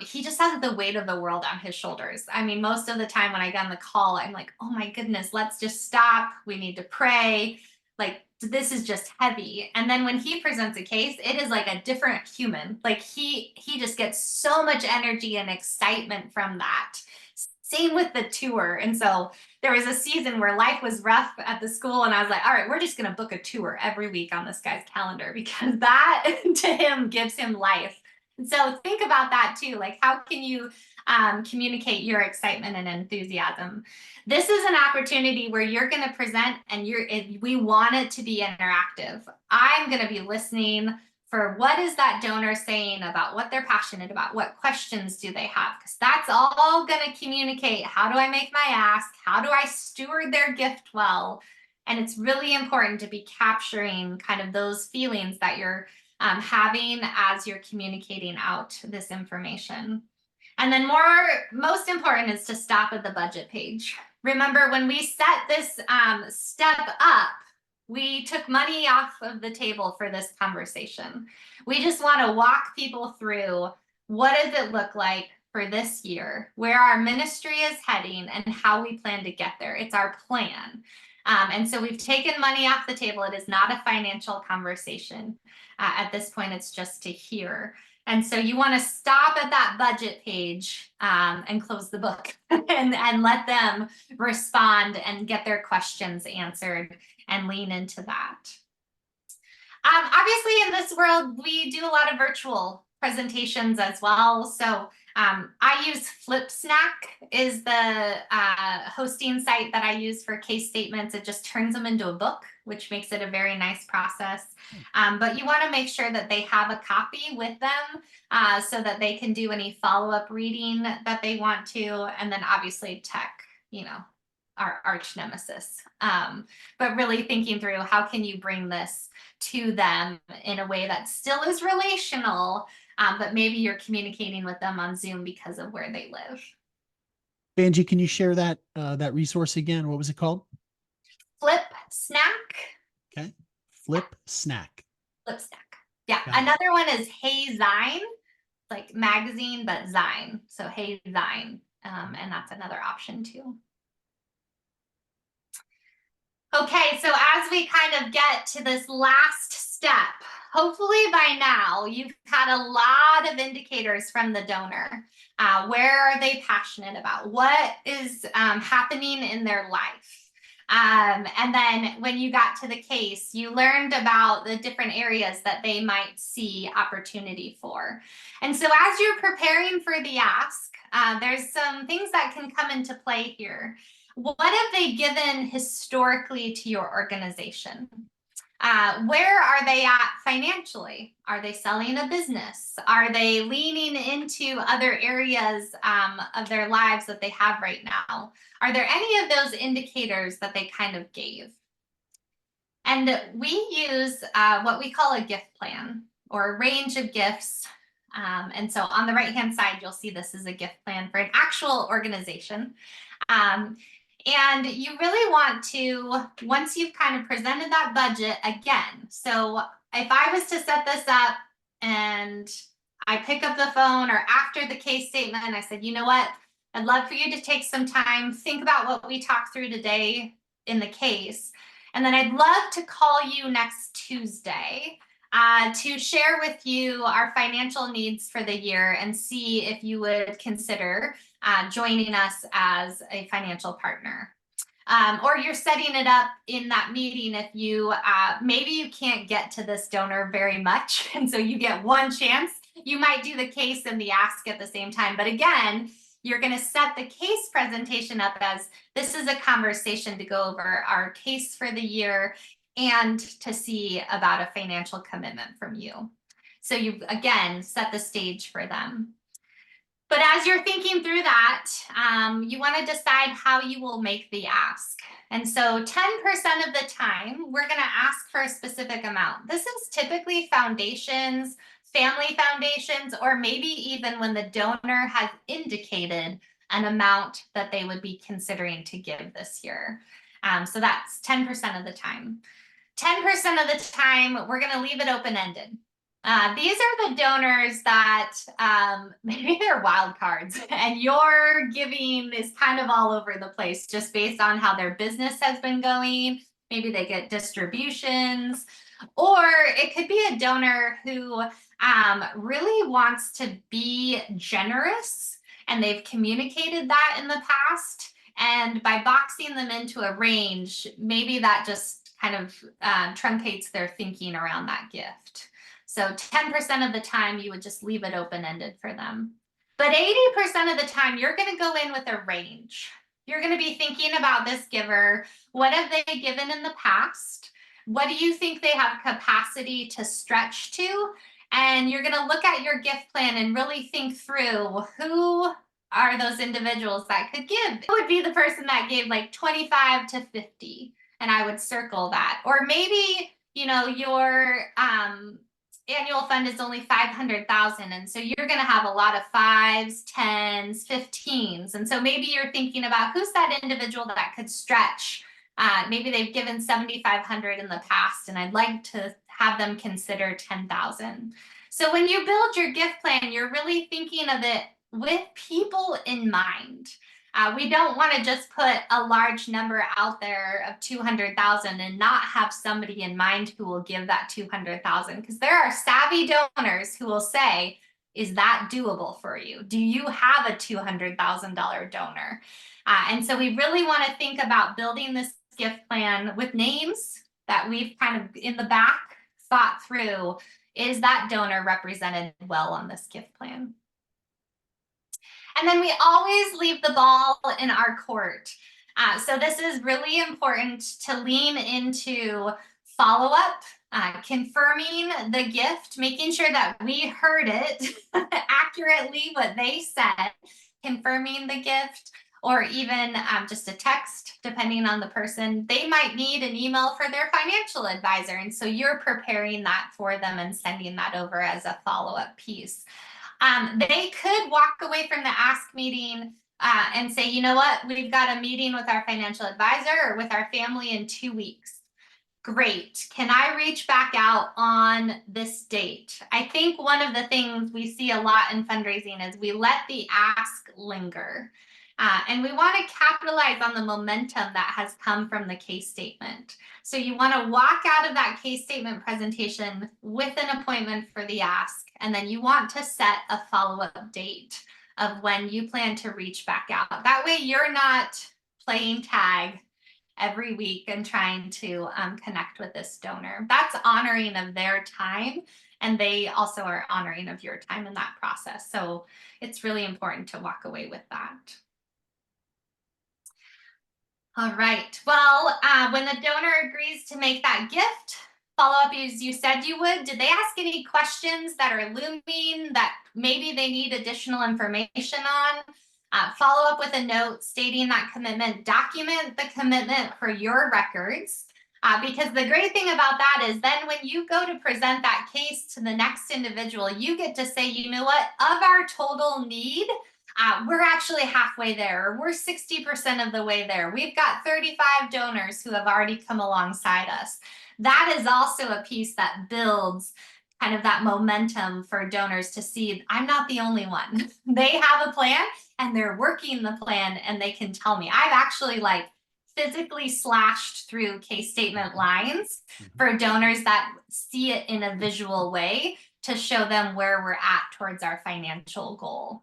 B: he just has the weight of the world on his shoulders. I mean, most of the time when I get on the call, I'm like, oh my goodness, let's just stop. We need to pray. Like, this is just heavy. And then when he presents a case, it is like a different human. Like he just gets so much energy and excitement from that. Same with the tour. And so there was a season where life was rough at the school, and I was like, all right, we're just going to book a tour every week on this guy's calendar, because that to him gives him life. And so think about that too. Like, how can you communicate your excitement and enthusiasm? This is an opportunity where you're going to present, and we want it to be interactive. I'm going to be listening for what is that donor saying about what they're passionate about, what questions do they have, because that's all going to communicate, how do I make my ask, how do I steward their gift well. And it's really important to be capturing kind of those feelings that you're having as you're communicating out this information. And then most important is to stop at the budget page. Remember, when we set this step up, we took money off of the table for this conversation. We just want to walk people through, what does it look like for this year, where our ministry is heading, and how we plan to get there. It's our plan. And so we've taken money off the table. It is not a financial conversation. At this point, it's just to hear. And so you want to stop at that budget page and close the book and let them respond and get their questions answered and lean into that. Obviously, in this world, we do a lot of virtual presentations as well. So I use FlipSnack is the hosting site that I use for case statements. It just turns them into a book, which makes it a very nice process. But you want to make sure that they have a copy with them so that they can do any follow-up reading that they want to. And then obviously tech, our arch nemesis. But really thinking through, how can you bring this to them in a way that still is relational, but maybe you're communicating with them on Zoom because of where they live.
C: Vangie, can you share that resource again? What was it called?
B: FlipSnack.
C: Okay. FlipSnack.
B: FlipSnack. Yeah.
C: Got it.
B: Another one is Hey Zine, like magazine, but Zine. So Hey Zine. And that's another option too. Okay, so as we kind of get to this last step, hopefully by now you've had a lot of indicators from the donor. Where are they passionate about? What is happening in their life? And then when you got to the case, you learned about the different areas that they might see opportunity for. And so as you're preparing for the ask, there's some things that can come into play here. What have they given historically to your organization? Where are they at financially? Are they selling a business? Are they leaning into other areas of their lives that they have right now? Are there any of those indicators that they kind of gave? And we use what we call a gift plan or a range of gifts. And so on the right-hand side, you'll see this is a gift plan for an actual organization. And you really want to, once you've kind of presented that budget again, so if I was to set this up and I pick up the phone or after the case statement, and I said, you know what, I'd love for you to take some time, think about what we talked through today in the case. And then I'd love to call you next Tuesday to share with you our financial needs for the year and see if you would consider joining us as a financial partner. Or you're setting it up in that meeting if you, maybe you can't get to this donor very much, and so you get one chance. You might do the case and the ask at the same time. But again, you're going to set the case presentation up as this is a conversation to go over our case for the year and to see about a financial commitment from you. So you, again, set the stage for them. But as you're thinking through that, you want to decide how you will make the ask. And so 10% of the time, we're going to ask for a specific amount. This is typically foundations, family foundations, or maybe even when the donor has indicated an amount that they would be considering to give this year. So that's 10% of the time. 10% of the time, we're going to leave it open-ended. These are the donors that maybe they're wild cards and your giving is kind of all over the place just based on how their business has been going. Maybe they get distributions, or it could be a donor who really wants to be generous and they've communicated that in the past. And by boxing them into a range, maybe that just kind of truncates their thinking around that gift. So 10% of the time, you would just leave it open-ended for them. But 80% of the time, you're going to go in with a range. You're going to be thinking about this giver. What have they given in the past? What do you think they have capacity to stretch to? And you're going to look at your gift plan and really think through who are those individuals that could give. It would be the person that gave like 25 to 50, and I would circle that. Or maybe, you know, your annual fund is only 500,000, and so you're going to have a lot of 5s, 10s, 15s, and so maybe you're thinking about who's that individual that could stretch. Maybe they've given 7,500 in the past, and I'd like to have them consider 10,000. So when you build your gift plan, you're really thinking of it with people in mind. We don't want to just put a large number out there of 200,000 and not have somebody in mind who will give that 200,000, because there are savvy donors who will say, is that doable for you? Do you have a $200,000 donor? And so we really want to think about building this gift plan with names that we've kind of in the back thought through. Is that donor represented well on this gift plan? And then we always leave the ball in our court. So this is really important to lean into follow-up, confirming the gift, making sure that we heard it accurately, what they said, confirming the gift, or even just a text, depending on the person. They might need an email for their financial advisor. And so you're preparing that for them and sending that over as a follow-up piece. They could walk away from the ask meeting and say, you know what, we've got a meeting with our financial advisor or with our family in 2 weeks. Great. Can I reach back out on this date? I think one of the things we see a lot in fundraising is we let the ask linger. And we want to capitalize on the momentum that has come from the case statement. So you want to walk out of that case statement presentation with an appointment for the ask, and then you want to set a follow-up date of when you plan to reach back out. That way you're not playing tag every week and trying to connect with this donor. That's honoring of their time, and they also are honoring of your time in that process. So it's really important to walk away with that. All right. Well, when the donor agrees to make that gift, follow up as you said you would. Did they ask any questions that are looming that maybe they need additional information on? Follow up with a note stating that commitment. Document the commitment for your records. Because the great thing about that is then when you go to present that case to the next individual, you get to say, you know what, of our total need, we're actually halfway there, or we're 60% of the way there. We've got 35 donors who have already come alongside us. That is also a piece that builds kind of that momentum for donors to see, I'm not the only one. They have a plan and they're working the plan and they can tell me. I've actually like physically slashed through case statement lines for donors that see it in a visual way to show them where we're at towards our financial goal.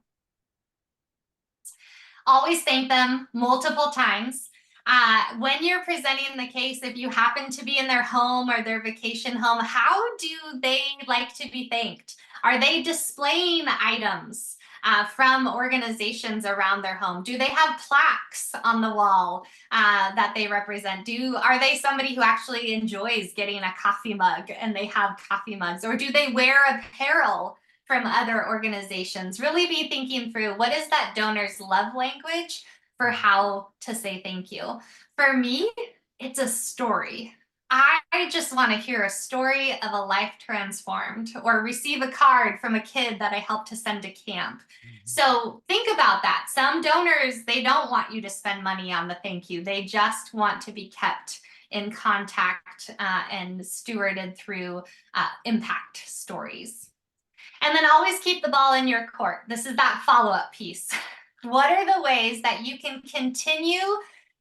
B: Always thank them multiple times. When you're presenting the case, if you happen to be in their home or their vacation home, how do they like to be thanked? Are they displaying items from organizations around their home? Do they have plaques on the wall that they represent? Are they somebody who actually enjoys getting a coffee mug and they have coffee mugs? Or do they wear apparel from other organizations? Really be thinking through, what is that donor's love language for how to say thank you? For me, it's a story. I just want to hear a story of a life transformed, or receive a card from a kid that I helped to send to camp. So think about that. Some donors, they don't want you to spend money on the thank you. They just want to be kept in contact and stewarded through impact stories. And then always keep the ball in your court. This is that follow-up piece. What are the ways that you can continue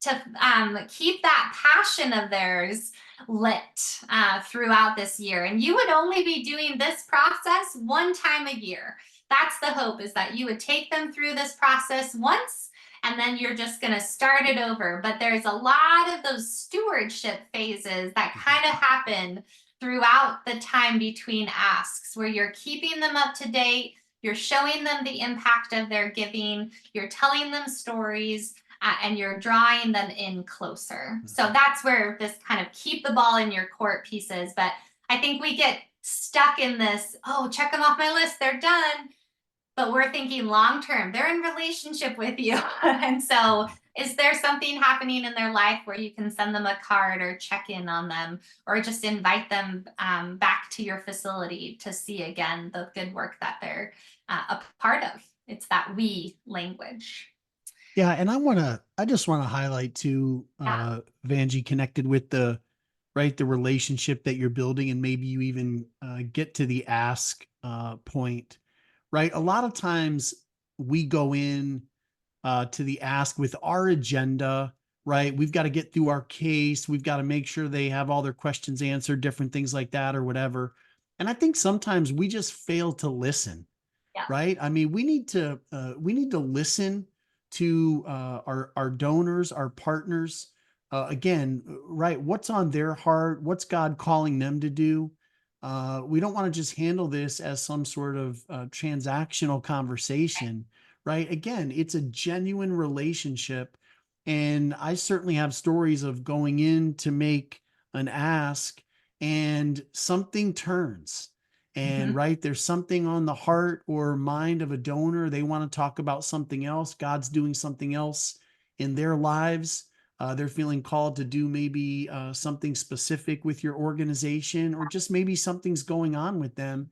B: to keep that passion of theirs lit throughout this year? And you would only be doing this process one time a year. That's the hope, is that you would take them through this process once, and then you're just going to start it over. But there's a lot of those stewardship phases that kind of happen throughout the time between asks, where you're keeping them up to date, you're showing them the impact of their giving, you're telling them stories, and you're drawing them in closer. So that's where this kind of keep the ball in your court pieces. But I think we get stuck in this, oh, check them off my list, they're done. But we're thinking long term, they're in relationship with you. And so is there something happening in their life where you can send them a card or check in on them, or just invite them back to your facility to see again the good work that they're a part of? It's that we language.
C: Yeah. And I just want to highlight too, Vangie, connected with the relationship that you're building, and maybe you even get to the ask point, right? A lot of times we go in to the ask with our agenda, right? We've got to get through our case. We've got to make sure they have all their questions answered, different things like that, or whatever. And I think sometimes we just fail to listen, right? I mean, we need to listen to our donors, our partners. Again, right? What's on their heart? What's God calling them to do? We don't want to just handle this as some sort of transactional conversation, right? Again, it's a genuine relationship. And I certainly have stories of going in to make an ask and something turns. And right, there's something on the heart or mind of a donor. They want to talk about something else. God's doing something else in their lives. They're feeling called to do maybe something specific with your organization, or just maybe something's going on with them.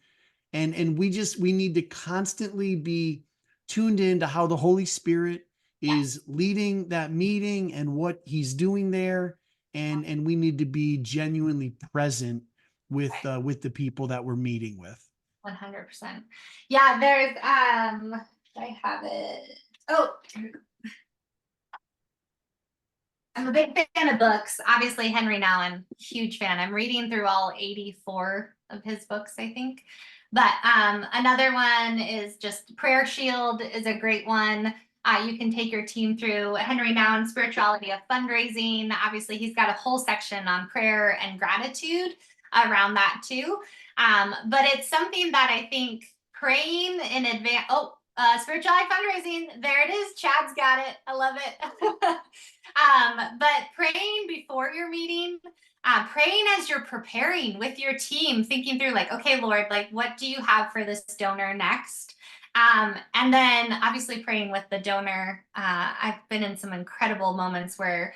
C: And we need to constantly be tuned into how the Holy Spirit is leading that meeting and what he's doing there. And we need to be genuinely present with the people that we're meeting with.
B: 100%. Yeah, there's I have it. Oh, I'm a big fan of books. Obviously, Henry Nouwen, huge fan. I'm reading through all 84 of his books, I think. But another one is just Prayer Shield is a great one. You can take your team through Henry Nouwen, Spirituality of Fundraising. Obviously, he's got a whole section on prayer and gratitude around that too. But it's something that I think praying in advance. Oh, Spirituality Fundraising. There it is. Chad's got it. I love it. But praying before your meeting praying as you're preparing with your team, thinking through like, okay, Lord, like, what do you have for this donor next? And then obviously praying with the donor. I've been in some incredible moments where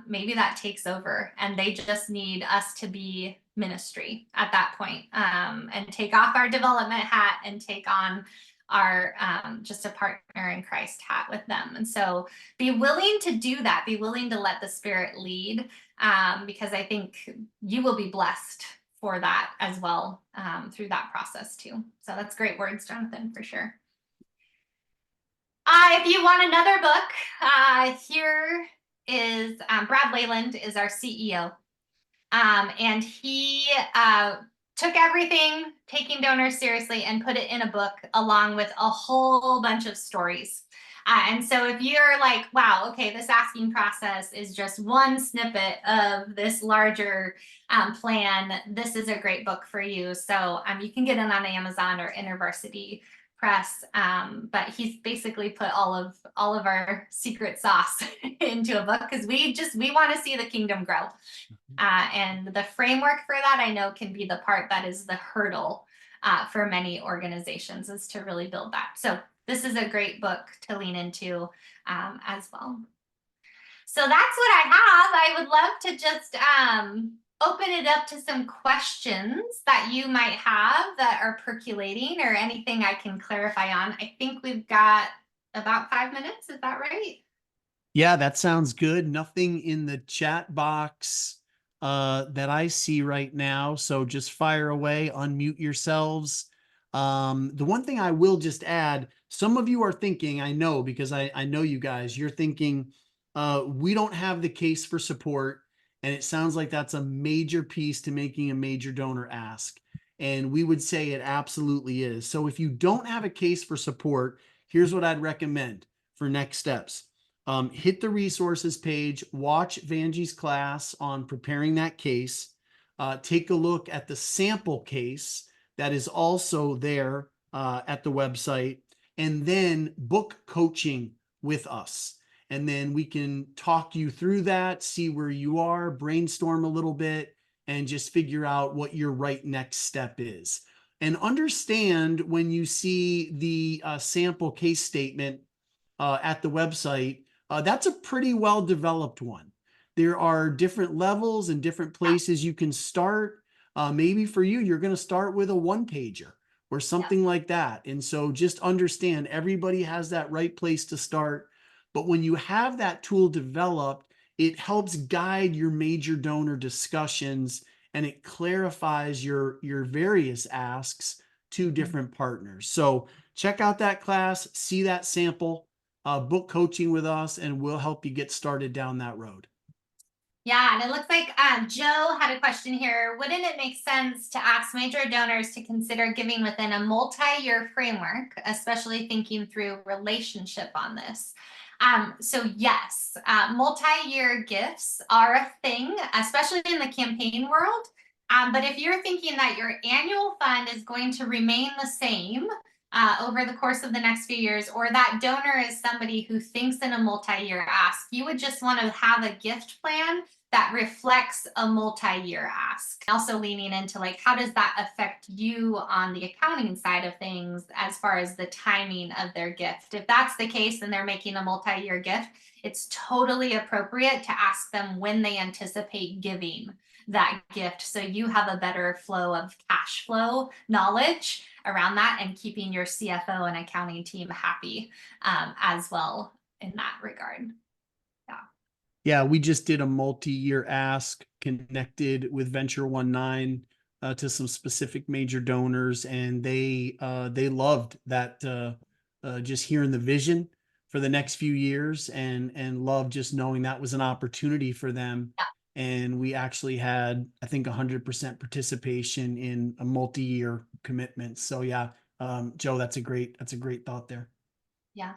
B: maybe that takes over and they just need us to be ministry at that point, and take off our development hat and take on our just a partner in Christ hat with them. And so be willing to do that, be willing to let the Spirit lead, because I think you will be blessed for that as well, through that process too. So that's great words, Jonathan, for sure. If you want another book, here is Brad Leyland is our CEO. And he took everything, taking donors seriously, and put it in a book along with a whole bunch of stories. And so if you're like, wow, okay, this asking process is just one snippet of this larger plan, this is a great book for you. So you can get it on Amazon or InterVarsity Press, but he's basically put all of our secret sauce into a book because we want to see the kingdom grow. And the framework for that, I know, can be the part that is the hurdle for many organizations, is to really build that. So this is a great book to lean into as well. So that's what I have. I would love to just open it up to some questions that you might have that are percolating, or anything I can clarify on. I think we've got about 5 minutes. Is that right?
C: Yeah, that sounds good. Nothing in the chat box that I see right now. So just fire away, unmute yourselves. The one thing I will just add, some of you are thinking, I know, because I know you guys, you're thinking, we don't have the case for support. And it sounds like that's a major piece to making a major donor ask. And we would say it absolutely is. So if you don't have a case for support, here's what I'd recommend for next steps. Hit the resources page, watch Vangie's class on preparing that case, take a look at the sample case that is also there at the website, and then book coaching with us. And then we can talk you through that, see where you are, brainstorm a little bit, and just figure out what your right next step is. And understand when you see the sample case statement at the website, that's a pretty well developed one. There are different levels and different places you can start. Maybe for you, you're going to start with a one-pager or something like that. And so just understand everybody has that right place to start. But when you have that tool developed, it helps guide your major donor discussions, and it clarifies your various asks to different partners. So check out that class, see that sample, book coaching with us, and we'll help you get started down that road.
B: Yeah, and it looks like Joe had a question here. Wouldn't it make sense to ask major donors to consider giving within a multi-year framework, especially thinking through relationship on this? So yes, multi-year gifts are a thing, especially in the campaign world. But if you're thinking that your annual fund is going to remain the same over the course of the next few years, or that donor is somebody who thinks in a multi-year ask, you would just want to have a gift plan that reflects a multi-year ask. Also leaning into like, how does that affect you on the accounting side of things as far as the timing of their gift? If that's the case and they're making a multi-year gift, it's totally appropriate to ask them when they anticipate giving that gift, so you have a better flow of cash flow knowledge around that, and keeping your CFO and accounting team happy as well in that regard.
C: Yeah, we just did a multi-year ask connected with Venture 19 to some specific major donors, and they loved that, just hearing the vision for the next few years, and loved just knowing that was an opportunity for them.
B: Yeah.
C: And we actually had, I think, 100% participation in a multi-year commitment. So yeah, Joe, that's a great thought there.
B: Yeah.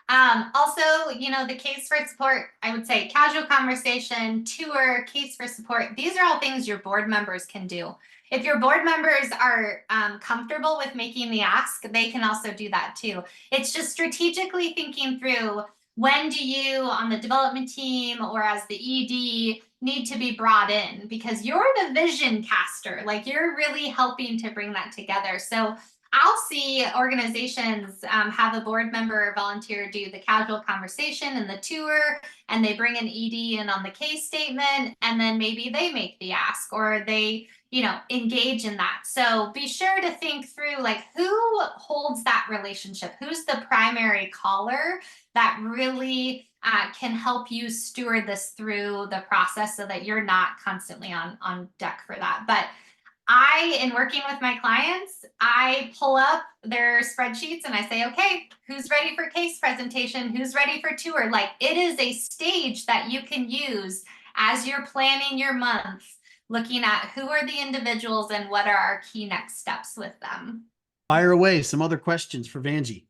B: Also, you know, the case for support, I would say casual conversation, tour, case for support. These are all things your board members can do. If your board members are comfortable with making the ask, they can also do that too. It's just strategically thinking through when do you on the development team or as the ED need to be brought in? Because you're the vision caster, like you're really helping to bring that together. So I'll see organizations have a board member or volunteer do the casual conversation and the tour, and they bring an ED in on the case statement, and then maybe they make the ask or they, engage in that. So be sure to think through like who holds that relationship, who's the primary caller that really can help you steward this through the process so that you're not constantly on deck for that. But in working with my clients, I pull up their spreadsheets and I say, okay, who's ready for case presentation? Who's ready for tour? Like it is a stage that you can use as you're planning your month, looking at who are the individuals and what are our key next steps with them.
A: Fire away. Some other questions for Vangie.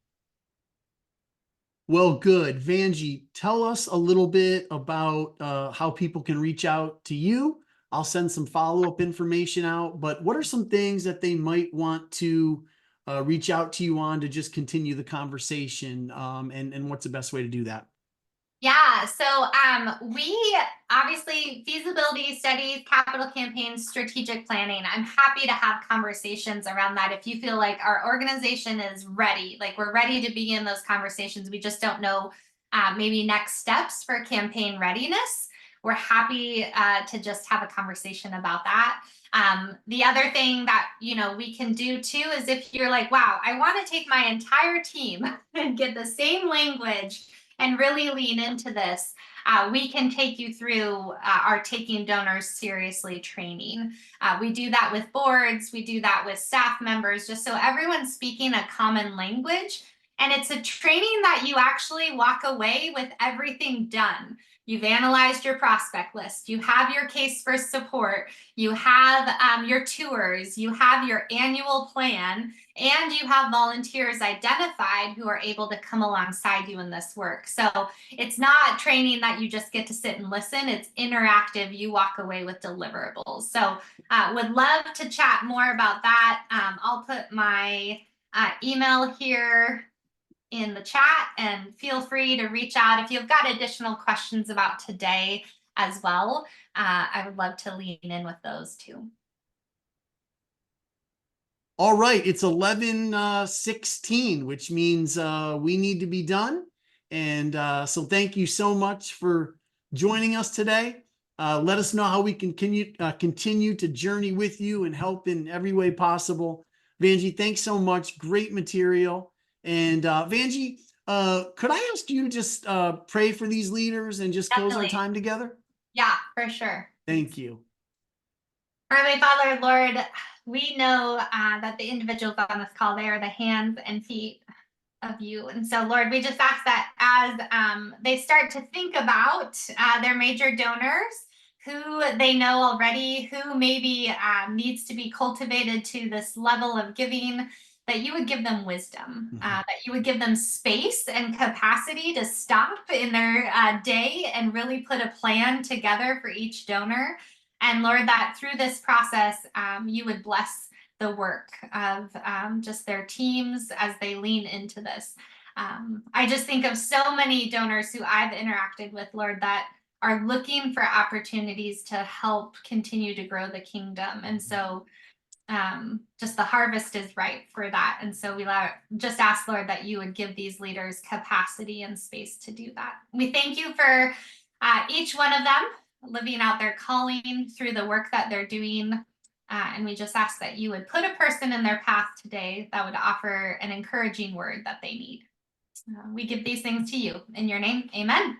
A: Well, good. Vangie, tell us a little bit about how people can reach out to you. I'll send some follow-up information out, but what are some things that they might want to reach out to you on to just continue the conversation, and what's the best way to do that?
B: Yeah, so we obviously feasibility studies, capital campaigns, strategic planning. I'm happy to have conversations around that. If you feel like our organization is ready, like we're ready to begin those conversations, we just don't know maybe next steps for campaign readiness. We're happy to just have a conversation about that. The other thing that we can do too is if you're like, wow, I want to take my entire team and get the same language and really lean into this, we can take you through our Taking Donors Seriously training. We do that with boards, we do that with staff members, just so everyone's speaking a common language. And it's a training that you actually walk away with everything done. You've analyzed your prospect list, you have your case for support, you have your tours, you have your annual plan, and you have volunteers identified who are able to come alongside you in this work. So it's not training that you just get to sit and listen, it's interactive, you walk away with deliverables. So would love to chat more about that. I'll put my email here in the chat and feel free to reach out if you've got additional questions about today as well. I would love to lean in with those too.
A: All right, it's 11:16, which means we need to be done. And so thank you so much for joining us today. Let us know how we can continue to journey with you and help in every way possible. Vangie, thanks so much. Great material. And Vangie, could I ask you to just pray for these leaders and just close our time together?
B: Yeah, for sure.
A: Thank you.
B: Our Heavenly Father, Lord, we know that the individuals on this call, they are the hands and feet of you. And so, Lord, we just ask that as they start to think about their major donors, who they know already, who maybe needs to be cultivated to this level of giving, that you would give them wisdom, that you would give them space and capacity to stop in their day and really put a plan together for each donor. And Lord, that through this process, you would bless the work of just their teams as they lean into this. I just think of so many donors who I've interacted with, Lord, that are looking for opportunities to help continue to grow the kingdom. And so just the harvest is ripe for that. And so we just ask, Lord, that you would give these leaders capacity and space to do that. We thank you for each one of them living out their calling through the work that they're doing. And we just ask that you would put a person in their path today that would offer an encouraging word that they need. We give these things to you in your name. Amen.